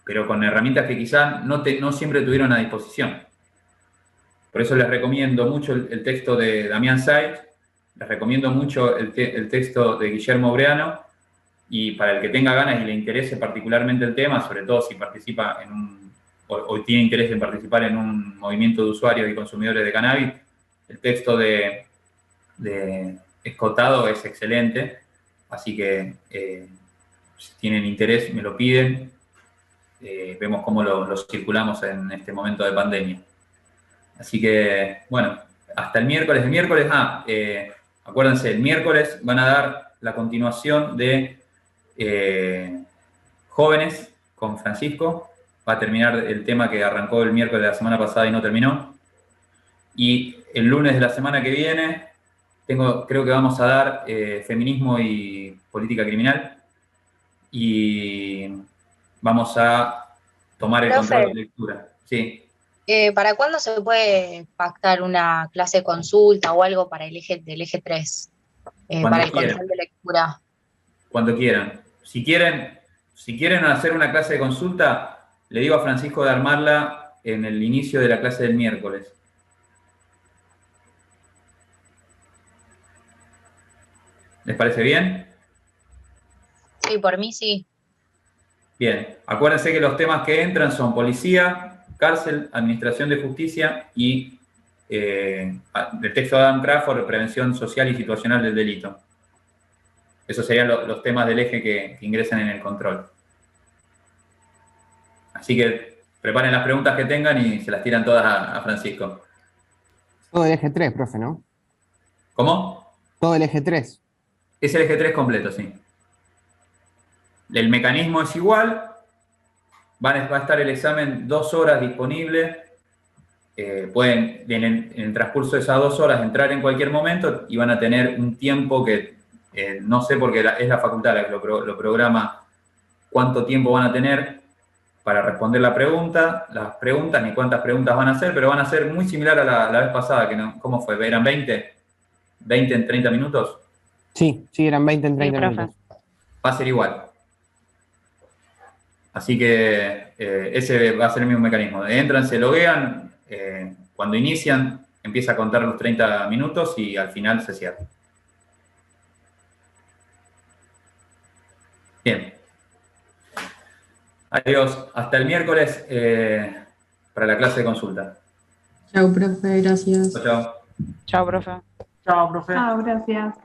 S1: pero con herramientas que quizás no siempre tuvieron a disposición. Por eso les recomiendo mucho el texto de Damián Saich, les recomiendo mucho el texto de Guillermo Breano, y para el que tenga ganas y le interese particularmente el tema, sobre todo si participa o tiene interés en participar en un movimiento de usuarios y consumidores de cannabis, el texto de Escotado es excelente. Así que si tienen interés, me lo piden. Vemos cómo lo circulamos en este momento de pandemia. Así que, bueno, hasta el miércoles. El miércoles, acuérdense, el miércoles van a dar la continuación de jóvenes con Francisco. Va a terminar el tema que arrancó el miércoles de la semana pasada y no terminó. Y el lunes de la semana que viene, creo que vamos a dar feminismo y política criminal. Y vamos a tomar el
S9: Profe.
S1: control de lectura. Sí.
S9: ¿Para cuándo se puede pactar una clase de consulta o algo para el eje del eje 3? Para el control de lectura.
S1: Cuando quieran. Si quieren hacer una clase de consulta, le digo a Francisco de armarla en el inicio de la clase del miércoles. ¿Les parece bien?
S9: Sí, por mí sí.
S1: Bien. Acuérdense que los temas que entran son policía, cárcel, administración de justicia y del texto de Adam Crawford, prevención social y situacional del delito. Esos serían los temas del eje que ingresan en el control. Así que preparen las preguntas que tengan y se las tiran todas a Francisco.
S5: Todo el eje 3, profe, ¿no?
S1: ¿Cómo?
S5: Todo el eje 3.
S1: Es el eje 3 completo, sí. El mecanismo es igual. Va a estar el examen 2 horas disponible. Pueden en el transcurso de esas 2 horas entrar en cualquier momento y van a tener un tiempo que no sé porque es la facultad la que lo programa cuánto tiempo van a tener para responder las preguntas, ni cuántas preguntas van a hacer, pero van a ser muy similar a la vez pasada, que no, ¿cómo fue? ¿Eran 20? ¿20 en 30 minutos?
S5: Sí, eran 20 en 30
S6: profe.
S5: minutos.
S1: Va a ser igual. Así que ese va a ser el mismo mecanismo. Entran, se loguean, cuando inician empieza a contar los 30 minutos y al final se cierra. Bien. Adiós. Hasta el miércoles para la clase de consulta.
S10: Chao, profe, gracias.
S1: Chao.
S6: Chao, profe.
S11: Chao, profe.
S7: Chao, gracias.